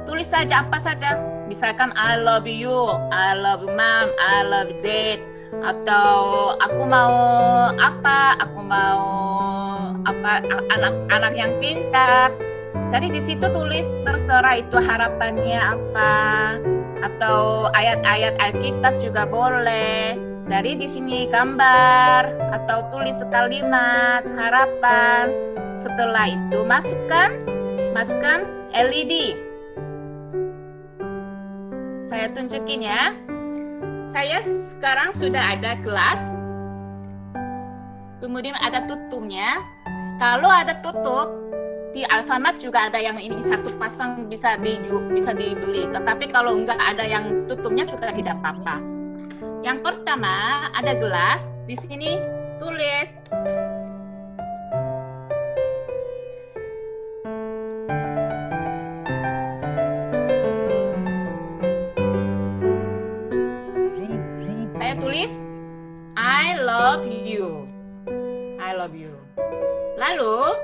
A: tulis saja apa saja. Misalkan I love you, I love mom, I love dad, atau aku mau apa anak yang pintar. Jadi di situ tulis terserah itu harapannya apa, atau ayat-ayat Alkitab juga boleh. Jadi di sini gambar atau tulis kalimat harapan. Setelah itu masukkan LED. Saya tunjukin ya. Saya sekarang sudah ada gelas. Kemudian ada tutupnya. Kalau ada tutup, di Alfamart juga ada yang ini satu pasang bisa dibeli. Tetapi kalau enggak ada yang tutupnya juga tidak apa-apa. Yang pertama ada gelas. Di sini tulis I love you. I love you. Lalu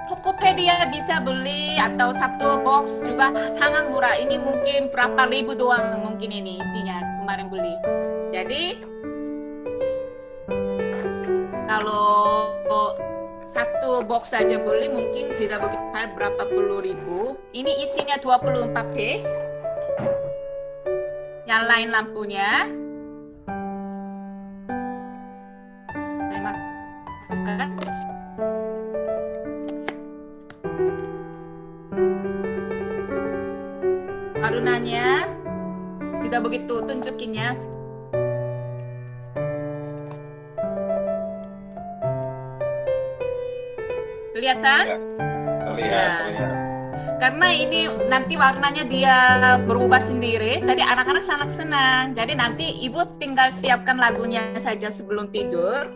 A: Tokopedia bisa beli atau satu box juga sangat murah. Ini mungkin berapa ribu doang mungkin ini isinya. kemarin beli. Jadi kalau satu box saja beli mungkin tidak begitu berapa puluh ribu. Ini isinya 24 piece. Yang lain lampunya. Saya masukkan. Warnanya tidak begitu tunjukinnya. Kelihatan?
C: Terlihat.
A: Karena ini nanti warnanya dia berubah sendiri, jadi anak-anak sangat senang. Jadi nanti ibu tinggal siapkan lagunya saja sebelum tidur.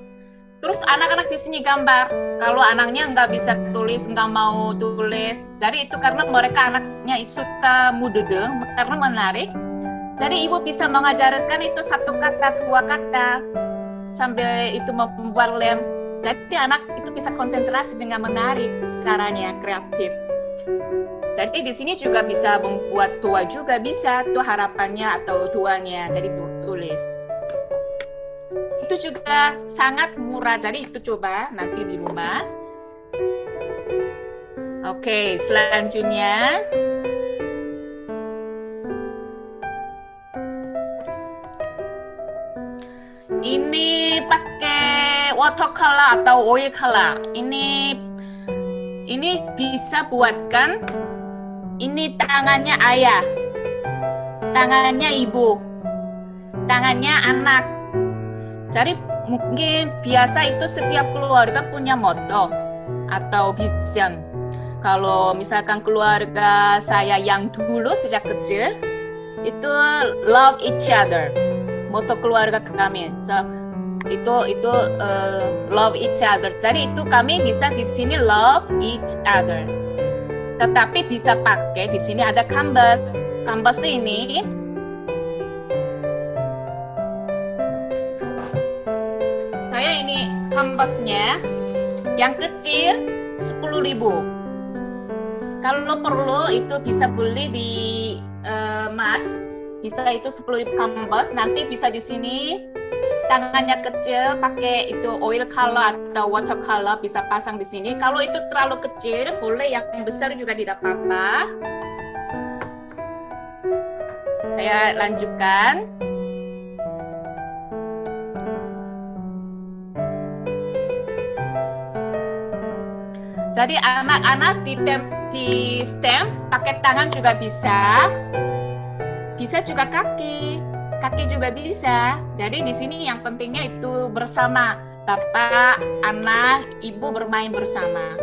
A: Terus anak-anak di sini gambar. Kalau anaknya nggak bisa tulis, nggak mau tulis, jadi itu karena mereka anaknya suka mududeng, karena menarik. Jadi ibu bisa mengajarkan itu satu kata, dua kata, sambil itu membuat lem. Jadi anak itu bisa konsentrasi dengan menarik, caranya kreatif. Jadi di sini juga bisa membuat tua juga bisa, tuh harapannya atau tuanya, jadi tulis. Itu juga sangat murah, jadi itu coba nanti di rumah. Oke, selanjutnya. Ini pakai watercolor atau oil color. Ini bisa buatkan. Ini tangannya ayah, tangannya ibu, tangannya anak. Jadi mungkin biasa itu setiap keluarga punya motto atau vision. Kalau misalkan keluarga saya yang dulu sejak kecil itu love each other. Motto keluarga kami. So, itu love each other. Jadi itu kami bisa di sini love each other. Tetapi bisa pakai di sini ada canvas. Canvas ini saya ini canvasnya yang kecil 10.000. Kalau perlu itu bisa beli di mat. Bisa itu 10.000 canvas, nanti bisa di sini tangannya kecil pakai itu oil color atau watercolor bisa pasang di sini. Kalau itu terlalu kecil, boleh yang besar juga tidak apa-apa. Saya lanjutkan. Jadi anak-anak di stem pakai tangan juga bisa. Bisa juga kaki juga bisa. Jadi di sini yang pentingnya itu bersama, bapak, anak, ibu bermain bersama.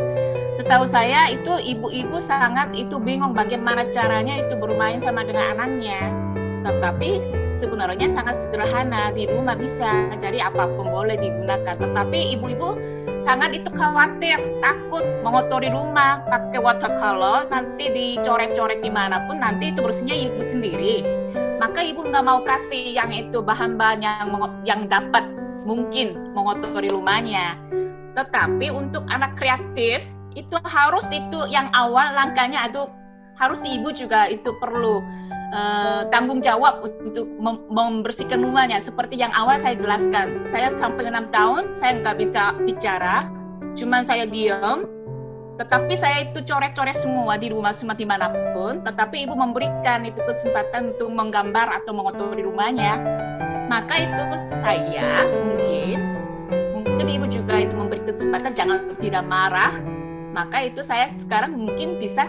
A: Setahu saya itu ibu-ibu sangat itu bingung bagaimana caranya itu bermain sama dengan anaknya. Tetapi sebenarnya sangat sederhana, di rumah bisa. Jadi apapun boleh digunakan. Tetapi ibu-ibu sangat itu khawatir, takut mengotori rumah pakai watercolor, nanti dicoret-coret dimanapun, nanti itu bersihnya ibu sendiri. Maka ibu nggak mau kasih yang itu bahan-bahan yang dapat mungkin mengotori rumahnya. Tetapi untuk anak kreatif itu harus itu yang awal langkahnya harus ibu juga itu perlu tanggung jawab untuk membersihkan rumahnya. Seperti yang awal saya jelaskan, saya sampai 6 tahun saya nggak bisa bicara, cuman saya diam. Tetapi saya itu coret-coret semua di rumah, semua dimanapun. Tetapi ibu memberikan itu kesempatan untuk menggambar atau mengotori rumahnya. Maka itu saya mungkin ibu juga itu memberi kesempatan, jangan tidak marah. Maka itu saya sekarang mungkin bisa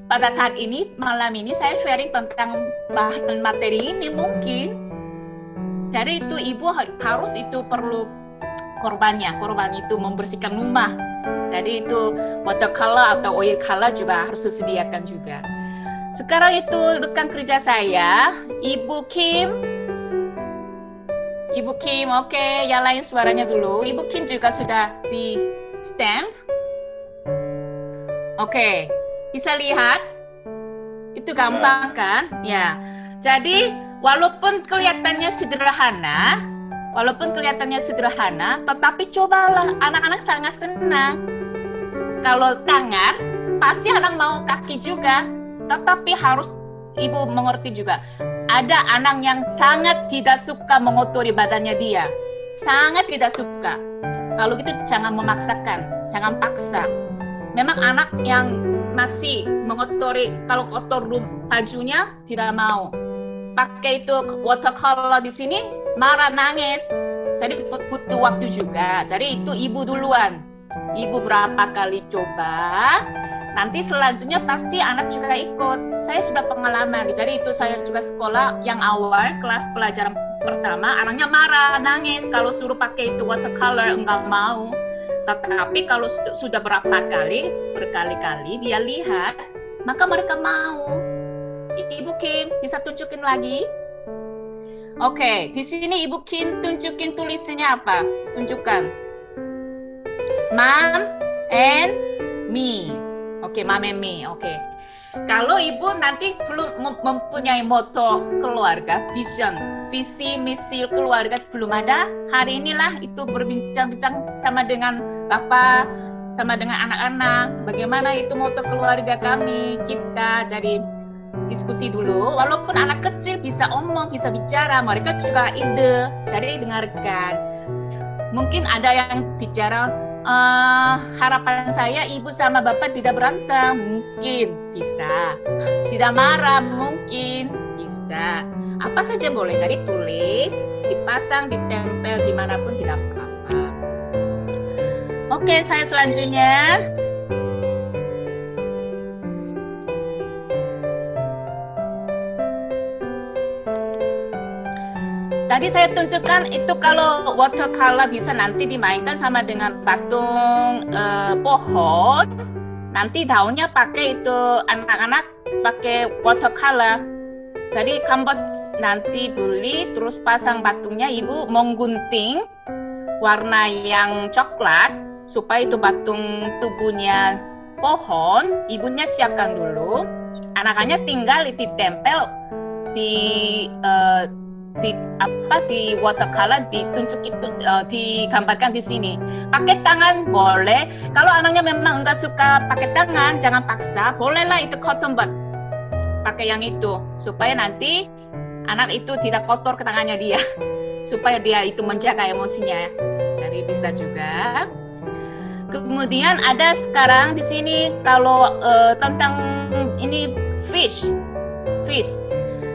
A: pada saat ini, malam ini saya sharing tentang bahan materi ini mungkin. Jadi itu ibu harus itu perlu korban itu membersihkan rumah. Jadi itu watercolor atau oil color juga harus disediakan juga. Sekarang itu rekan kerja saya, Ibu Kim, oke, yang lain suaranya dulu. Ibu Kim juga sudah di stamp. Oke, bisa lihat? Itu gampang kan? Ya. Jadi walaupun kelihatannya sederhana, tetapi cobalah, anak-anak sangat senang. Kalau tangan, pasti anak mau kaki juga, tetapi harus ibu mengerti juga. ada anak yang sangat tidak suka mengotori badannya dia. Sangat tidak suka. Kalau gitu jangan memaksakan, jangan paksa. Memang anak yang masih mengotori, kalau kotor bajunya tidak mau. Pakai itu watercolor di sini, marah nangis. Jadi butuh waktu juga. Jadi itu ibu duluan. Ibu berapa kali coba, nanti selanjutnya pasti anak juga ikut. Saya sudah pengalaman. Jadi itu saya juga sekolah yang awal, kelas pelajaran pertama, anaknya marah, nangis. Kalau suruh pakai itu watercolor, enggak mau. Tetapi kalau sudah berkali-kali dia lihat, maka mereka mau. Ibu Kim, bisa tunjukin lagi? Oke, di sini Ibu Kim tunjukin tulisannya apa? Tunjukkan. Mom and me. Oke, mom and me. Oke. Kalau ibu nanti belum mempunyai moto keluarga, visi misi keluarga belum ada, hari inilah itu berbincang-bincang sama dengan Bapak, sama dengan anak-anak, bagaimana itu moto keluarga kami, kita jadi diskusi dulu. Walaupun anak kecil bisa omong, bisa bicara, mereka juga ide, jadi dengarkan. Mungkin ada yang bicara, harapan saya ibu sama bapak tidak berantem, mungkin bisa. Tidak marah, mungkin bisa. Apa saja boleh, jadi tulis, dipasang, ditempel dimanapun tidak apa-apa. Oke, saya selanjutnya. Tadi saya tunjukkan itu kalau watercolor bisa nanti dimainkan sama dengan patung pohon. Nanti daunnya pakai itu anak-anak pakai watercolor. Jadi kanvas nanti beli terus pasang patungnya, ibu menggunting warna yang coklat supaya itu patung tubuhnya pohon. Ibunya siapkan dulu. Anak-anaknya tinggal ditempel di watercolor, ditunjuk itu digambarkan di sini. Pakai tangan boleh. Kalau anaknya memang enggak suka pakai tangan, jangan paksa. Bolehlah itu cotton bud. Pakai yang itu supaya nanti anak itu tidak kotor ke tangannya dia. Supaya dia itu menjaga emosinya. Jadi bisa juga. Kemudian ada sekarang di sini kalau tentang ini fish.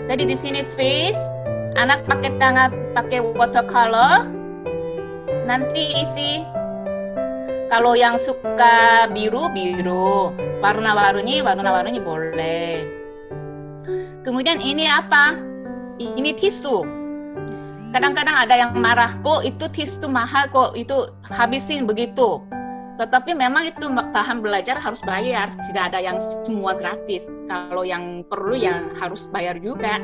A: Jadi di sini fish. Anak pakai tangan, pakai watercolor, nanti isi. Kalau yang suka biru, warna-warni boleh. Kemudian ini apa? Ini tisu. Kadang-kadang ada yang marah, kok itu tisu mahal, kok itu habisin begitu. Tetapi memang itu bahan belajar harus bayar, tidak ada yang semua gratis. Kalau yang perlu yang harus bayar juga.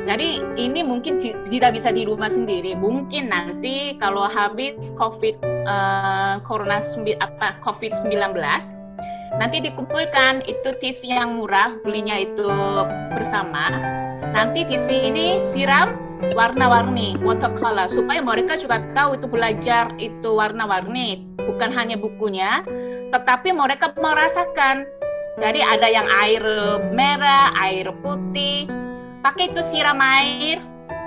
A: Jadi ini mungkin tidak bisa di rumah sendiri. Mungkin nanti kalau habis COVID-19, nanti dikumpulkan itu tisu yang murah, belinya itu bersama. Nanti di sini siram warna-warni, watercolor, supaya mereka juga tahu itu belajar itu warna-warni. Bukan hanya bukunya, tetapi mereka merasakan. Jadi ada yang air merah, air putih. Pakai itu siram air.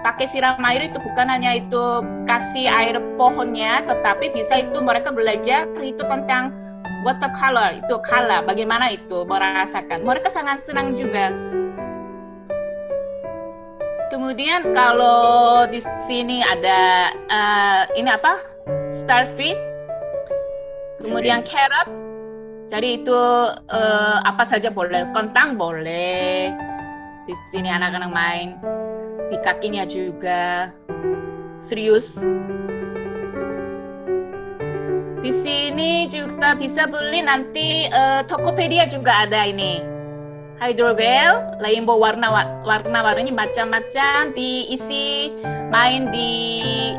A: Pakai siram air itu bukan hanya itu kasih air pohonnya, tetapi bisa itu mereka belajar itu tentang watercolor, itu color, bagaimana itu merasakan. Mereka sangat senang juga. Kemudian kalau di sini ada ini apa? Starfish. Kemudian carrot, jadi itu apa saja boleh, kentang boleh. Di sini anak-anak main, di kakinya juga. Serius. Di sini juga bisa beli nanti Tokopedia juga ada ini. Hydrogel, rainbow warna-warni macam-macam, diisi main di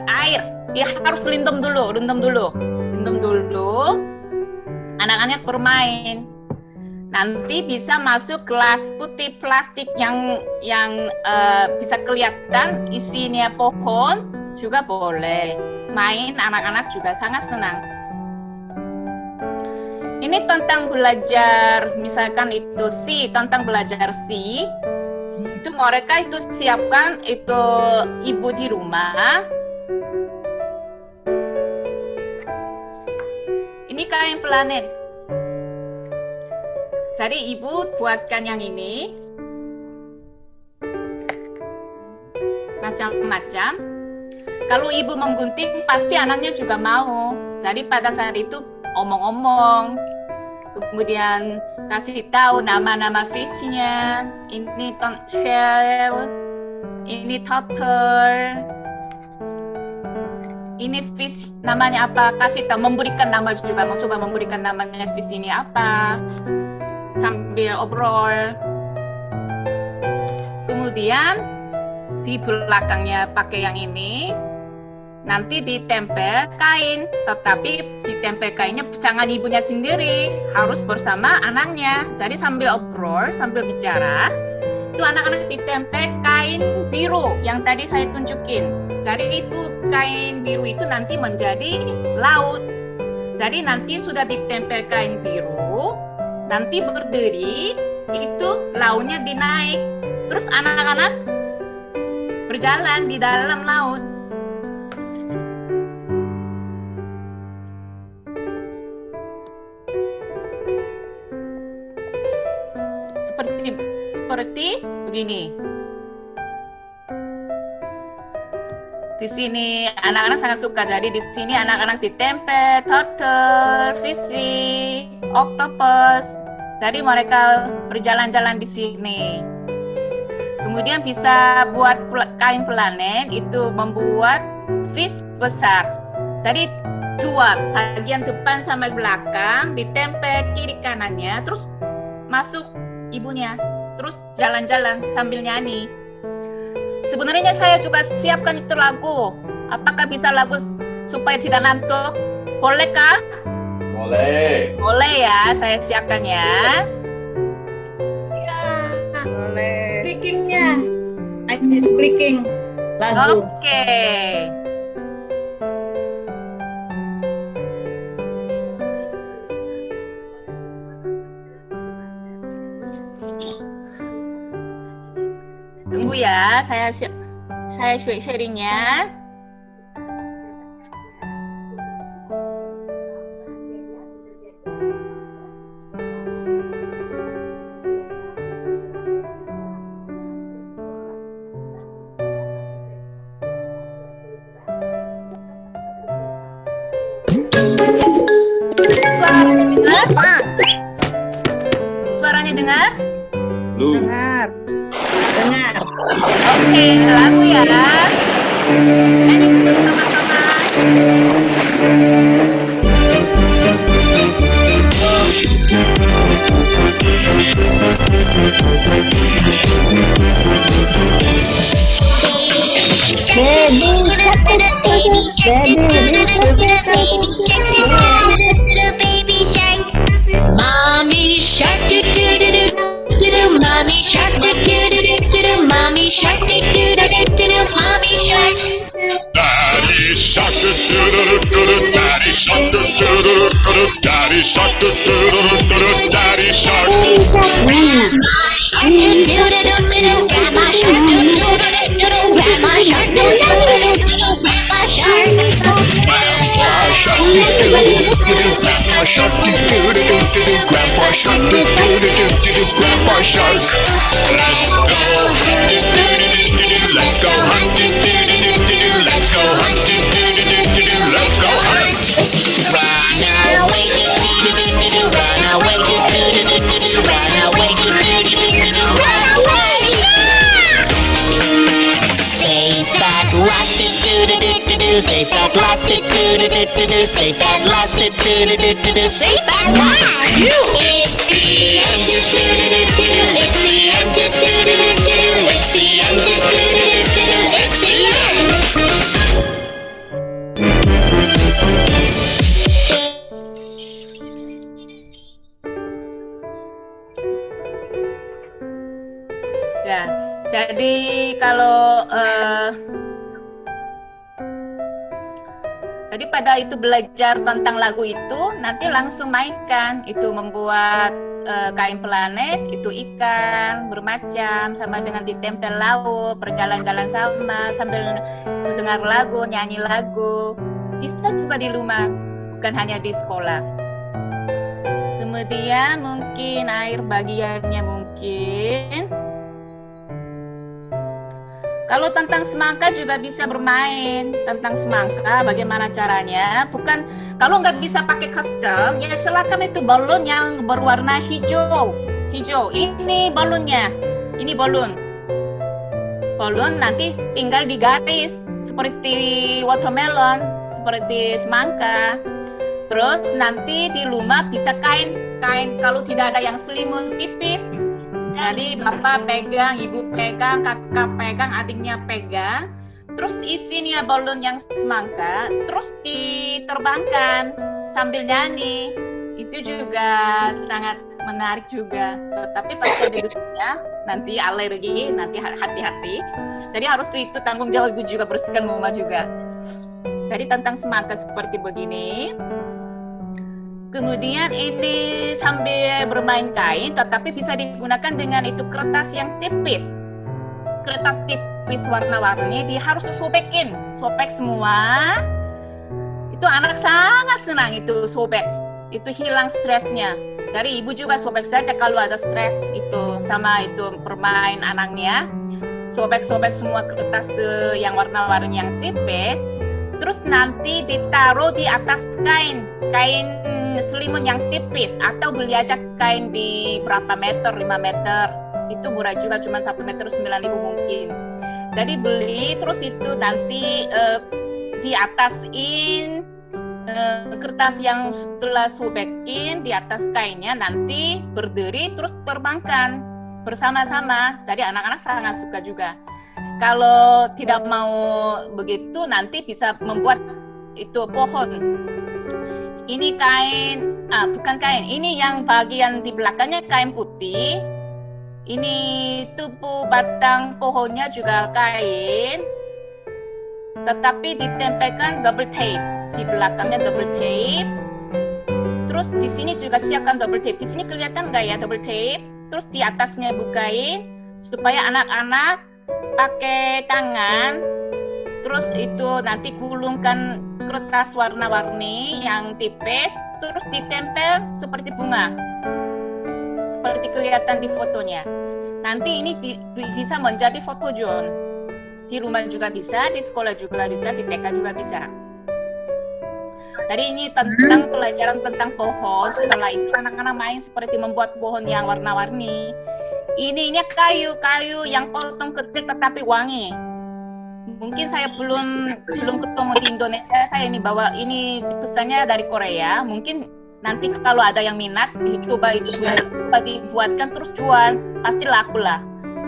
A: air. Dia harus rendam dulu. Anak-anak bermain. Nanti bisa masuk gelas putih plastik yang bisa kelihatan isinya pohon juga boleh. Main anak-anak juga sangat senang. Ini tentang belajar, misalkan itu tentang belajar Itu mereka itu siapkan itu ibu di rumah. Ini kain planet. Jadi ibu buatkan yang ini macam-macam. Kalau ibu menggunting pasti anaknya juga mau. Jadi pada saat itu omong-omong, kemudian kasih tahu nama-nama fishnya. Ini shell, ini turtle, ini fish namanya apa, kasih tahu, memberikan nama juga, mau coba memberikan namanya fish ini apa, sambil obrol. Kemudian di belakangnya pakai yang ini, nanti ditempel kain, tetapi ditempel kainnya jangan ibunya sendiri, harus bersama anaknya. Jadi sambil obrol, sambil bicara, itu anak-anak ditempel kain biru yang tadi saya tunjukin. Jadi itu kain biru itu nanti menjadi laut. Jadi nanti sudah ditempel kain biru, nanti berdiri, itu lautnya dinaik. Terus anak-anak berjalan di dalam laut. Seperti begini. Di sini anak-anak sangat suka. Jadi di sini anak-anak ditempel turtle, fishy, octopus. Jadi mereka berjalan-jalan di sini. Kemudian bisa buat kain planet, itu membuat fish besar. Jadi dua, bagian depan sama belakang ditempel kiri kanannya, terus masuk ibunya, terus jalan-jalan sambil nyanyi. Sebenarnya saya juga siapkan itu lagu. Apakah bisa lagu supaya tidak ngantuk? Bolehkah?
C: Boleh.
A: Boleh ya, saya siapkan ya.
B: Boleh.
D: Breakingnya. Ajis breaking lagu.
A: Oke. Tunggu ya, saya sharingnya. Suaranya dengar? Suaranya dengar?
C: Lu.
B: Dengar.
D: Dengar.
A: Oke, lagu ya. Nyanyi dulu sama-sama.
H: Mommy shark do do do do do do. Mommy shark do do do do do do. Mommy shark do do do do do do. Mommy shark.
I: Daddy shark do do do do do. Daddy shark do do do do do. Daddy shark do do do do do. Daddy shark.
H: Grandma shark do do do do do. Grandma shark do do do do do. Grandma shark do do do do do. Grandma shark.
I: Grandpa shark do do do do do. Grandpa shark do do do do do. Grandpa shark. Let's go hunt do do do do do. Let's go hunt do do do do do. Let's go hunt do do do do do. Let's go hunt. Run away do do do do do. Run away do do do do do. Run away do do do do do. Run away. Safe at last do do do do do. Safe at last do do do do do. Safe at last do do do do do. Safe at last. It's the end do do do do do. It's the end do do do do do. It's the end do do do do do. It's the end.
A: Ya, jadi kalau Jadi pada itu belajar tentang lagu itu, nanti langsung mainkan. Itu membuat kain planet, itu ikan bermacam, sama dengan ditempel laut, berjalan-jalan sama, sambil dengar lagu, nyanyi lagu. Bisa juga di rumah, bukan hanya di sekolah. Kemudian mungkin air bagiannya mungkin. Kalau tentang semangka juga bisa bermain tentang semangka, bagaimana caranya. Bukan, kalau nggak bisa pakai custom, ya silakan itu balon yang berwarna hijau. Hijau, ini balonnya, ini balon. Balon nanti tinggal digaris seperti watermelon, seperti semangka. Terus nanti di rumah bisa kain kalau tidak ada yang selimut tipis. Jadi bapak pegang, ibu pegang, kakak pegang, adiknya pegang. Terus isinya balon yang semangka, terus diterbangkan sambil nyanyi. Itu juga sangat menarik juga. Tapi pasti ada duduknya, nanti alergi, nanti hati-hati. Jadi harus itu tanggung jawab juga, bersihkan rumah juga. Jadi tentang semangka seperti begini. Kemudian ini sambil bermain kain, tetapi bisa digunakan dengan itu kertas yang tipis. Kertas tipis warna-warni, dia harus sobek semua. Itu anak sangat senang itu sobek, itu hilang stresnya. Dari ibu juga sobek saja kalau ada stres itu, sama itu bermain anaknya. Sobek-sobek semua kertas yang warna-warni yang tipis. Terus nanti ditaruh di atas kain selimut yang tipis, atau beli aja kain di berapa meter, 5 meter. Itu murah juga, cuma 1 meter 9.000 mungkin. Jadi beli, terus itu nanti di atasin kertas yang setelah sobekin di atas kainnya, nanti berdiri terus terbangkan bersama-sama. Jadi anak-anak sangat suka juga. Kalau tidak mau begitu, nanti bisa membuat itu pohon. Ini kain, bukan kain, ini yang bagian di belakangnya kain putih. Ini tubuh batang pohonnya juga kain, tetapi ditempelkan double tape. Di belakangnya double tape. Terus di sini juga siapkan double tape. Di sini kelihatan nggak ya double tape? Terus di atasnya bukain supaya anak-anak pakai tangan. Terus itu nanti gulungkan kertas warna-warni yang tipis, terus ditempel seperti bunga, seperti kelihatan di fotonya. Nanti ini bisa menjadi foto zone. Di rumah juga bisa, di sekolah juga bisa, di TK juga bisa. Jadi ini tentang pelajaran tentang pohon. Setelah itu anak-anak main seperti membuat pohon yang warna-warni. Ini kayu yang potong kecil tetapi wangi. Mungkin saya belum ketemu di Indonesia. Saya ini bawa ini pesannya dari Korea. Mungkin nanti kalau ada yang minat, coba dibuatkan terus jual, pasti laku lah.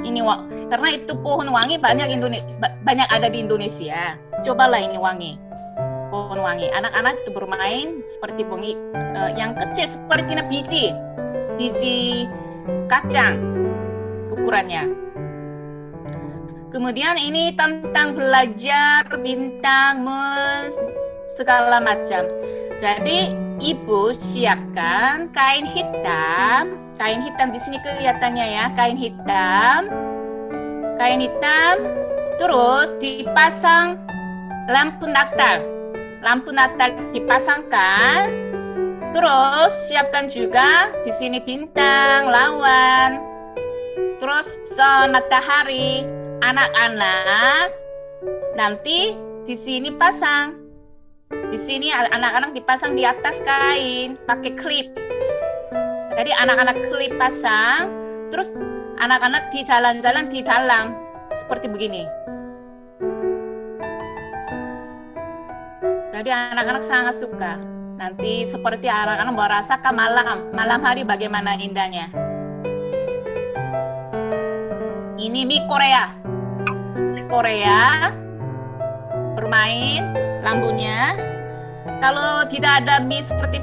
A: Ini karena itu pohon wangi banyak ada di Indonesia. Cobalah ini wangi, pohon wangi. Anak-anak itu bermain seperti wangi yang kecil seperti biji kacang ukurannya. Kemudian ini tentang belajar bintang, segala macam. Jadi ibu siapkan kain hitam di sini kelihatannya ya, kain hitam, terus dipasang lampu Natal dipasangkan, terus siapkan juga di sini bintang, lawan, terus matahari. Anak-anak nanti di sini pasang. Di sini anak-anak dipasang di atas kain pakai klip. Jadi anak-anak klip pasang, terus anak-anak di jalan-jalan di dalam seperti begini. Jadi anak-anak sangat suka. Nanti seperti anak-anak merasakan malam hari bagaimana indahnya. Ini mie Korea bermain lampunya. Kalau tidak ada mie seperti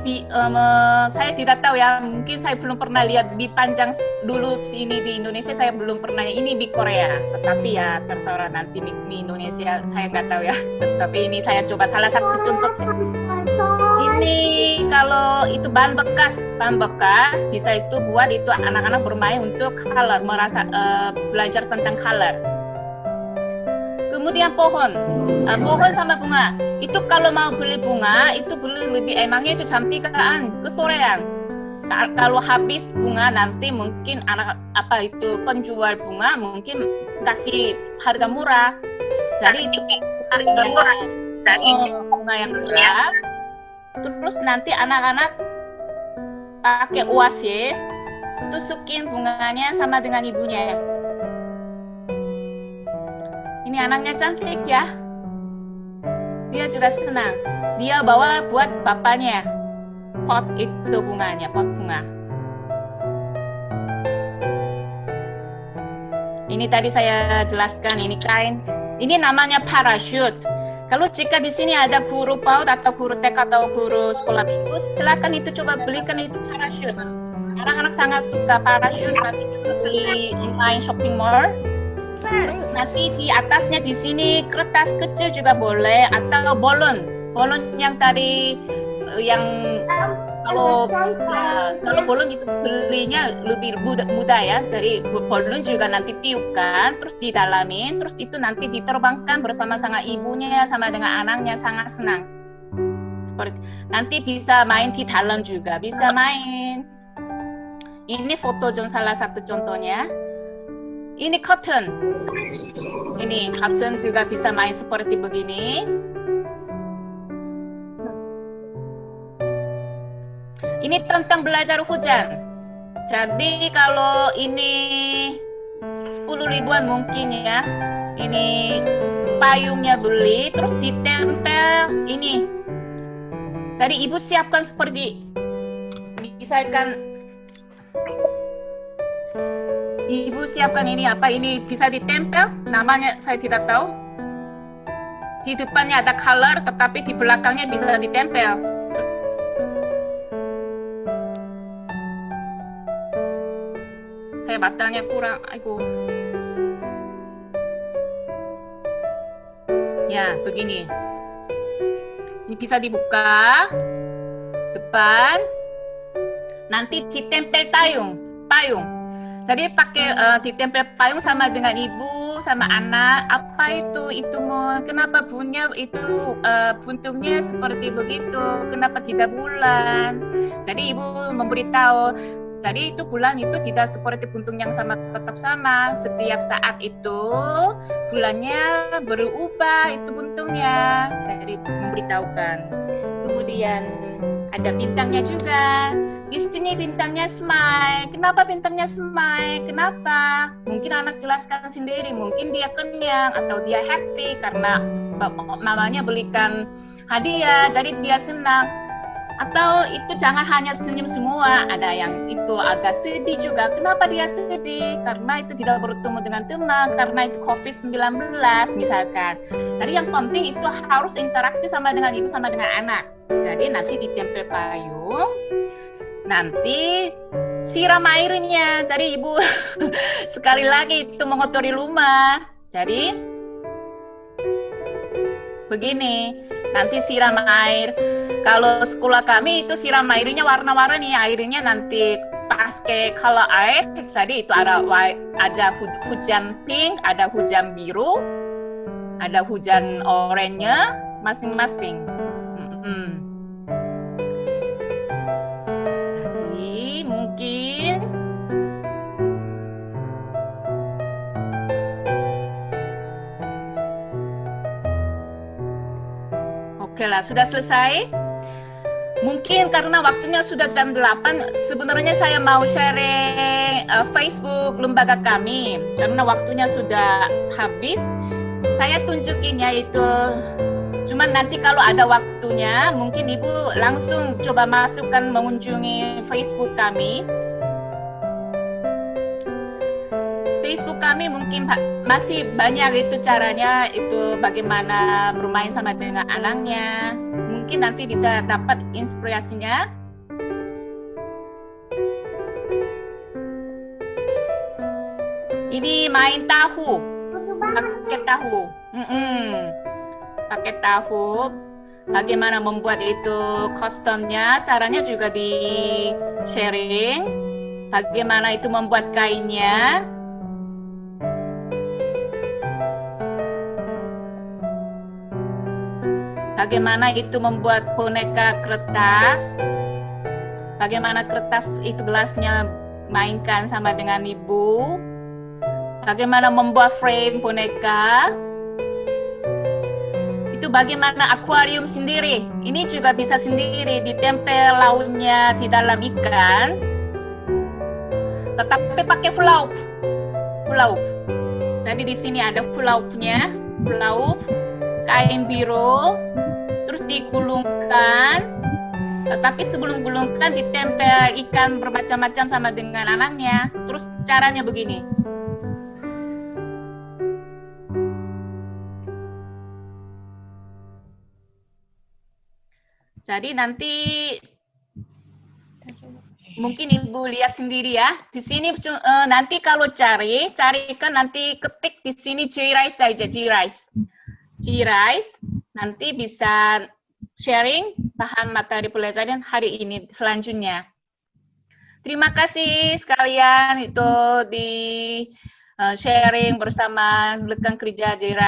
A: saya tidak tahu ya, mungkin saya belum pernah lihat mie panjang dulu sini di Indonesia, saya belum pernah. Ini mie Korea, tetapi ya terserah nanti mie Indonesia, saya nggak tahu ya. Tetapi ini saya coba salah satu contoh. Ini kalau itu bahan bekas bisa itu buat itu anak-anak bermain untuk color, belajar tentang color. Kemudian pohon sama bunga. Itu kalau mau beli bunga itu beli lebih emangnya itu jam 3-an ke sorean. Kalau habis bunga nanti mungkin penjual bunga mungkin kasih harga murah. Jadi itu harga murah. Bunga yang murah. Terus nanti anak-anak pakai oasis tusukin bunganya sama dengan ibunya. Ini anaknya cantik ya. Dia juga senang. Dia bawa buat bapaknya. Pot itu bunganya, pot bunga. Ini tadi saya jelaskan, ini kain. Ini namanya parachute. Kalau jika di sini ada guru PAUD atau guru TK atau guru sekolah minggu, silakan itu coba belikan itu parachute. Anak-anak sangat suka parachute, nanti beli online shopping mall. Terus nanti di atasnya di sini kertas kecil juga boleh atau balon yang tadi yang kalau balon itu belinya lebih mudah ya. Jadi balon juga nanti tiupkan, terus didalamin, terus itu nanti diterbangkan bersama-sama ibunya sama dengan anaknya, sangat senang. Seperti nanti bisa main di dalam juga, bisa main. Ini foto salah satu contohnya. Ini cotton. Ini cotton juga bisa main seperti begini. Ini tentang belajar hujan. Jadi kalau ini 10 ribuan mungkin ya. Ini payungnya beli, terus ditempel ini. Jadi ibu siapkan seperti misalkan ibu siapkan ini ini bisa ditempel, namanya saya tidak tahu. Di depannya ada color, tetapi di belakangnya bisa ditempel. Saya batangnya kurang, Ya, begini. Ini bisa dibuka depan, nanti ditempel payung. Jadi pakai ditempel payung sama dengan ibu sama anak. Apa itu kenapa punya itu buntungnya seperti begitu? Kenapa tidak bulan? Jadi ibu memberitahu. Jadi itu bulan itu tidak seperti buntung yang tetap sama. Setiap saat itu bulannya berubah itu buntungnya. Jadi memberitahukan. Kemudian ada bintangnya juga. Di sini bintangnya smile. Kenapa bintangnya smile? Kenapa? Mungkin anak jelaskan sendiri. Mungkin dia kenyang atau dia happy karena mamanya belikan hadiah. Jadi dia senang. Atau itu jangan hanya senyum semua. Ada yang itu agak sedih juga. Kenapa dia sedih? Karena itu tidak bertemu dengan teman. Karena itu COVID-19 misalkan. Jadi yang penting itu harus interaksi sama dengan ibu sama dengan anak. Jadi nanti ditempel payung. Nanti siram airnya. Jadi ibu sekali lagi itu mengotori rumah. Jadi begini, nanti siram air. Kalau sekolah kami itu siram airnya warna-warni. Airnya nanti pakai color air. Jadi itu ada hujan pink, ada hujan biru, ada hujan oranye, masing-masing. Mungkin oke lah, sudah selesai. Mungkin karena waktunya sudah jam 8, sebenarnya saya mau sharing Facebook lembaga kami. Karena waktunya sudah habis, saya tunjukinnya itu. Cuman nanti kalau ada waktunya, mungkin ibu langsung coba masukkan mengunjungi Facebook kami. Facebook kami mungkin masih banyak itu caranya, itu bagaimana bermain sama dengan anaknya. Mungkin nanti bisa dapat inspirasinya. Ini main tahu, pakai tahu. Pakai tahu. Bagaimana membuat itu kostumnya, caranya juga di sharing. Bagaimana itu membuat kainnya. Bagaimana itu membuat boneka kertas. Bagaimana kertas itu gelasnya mainkan sama dengan ibu. Bagaimana membuat frame boneka. Itu bagaimana akuarium sendiri. Ini juga bisa sendiri ditempel lautnya di dalam ikan. Tetapi pakai fulaup. Jadi di sini ada fulaupnya, fulaup, kain biru, terus digulungkan. Tetapi sebelum gulungkan ditempel ikan bermacam-macam sama dengan anaknya. Terus caranya begini. Jadi nanti mungkin Ibu lihat sendiri ya. Di sini nanti kalau carikan nanti ketik di sini G-Rice saja, G-Rice. Nanti bisa sharing bahan materi pelajaran hari ini selanjutnya. Terima kasih sekalian itu di sharing bersama rekan kerja G-Rice.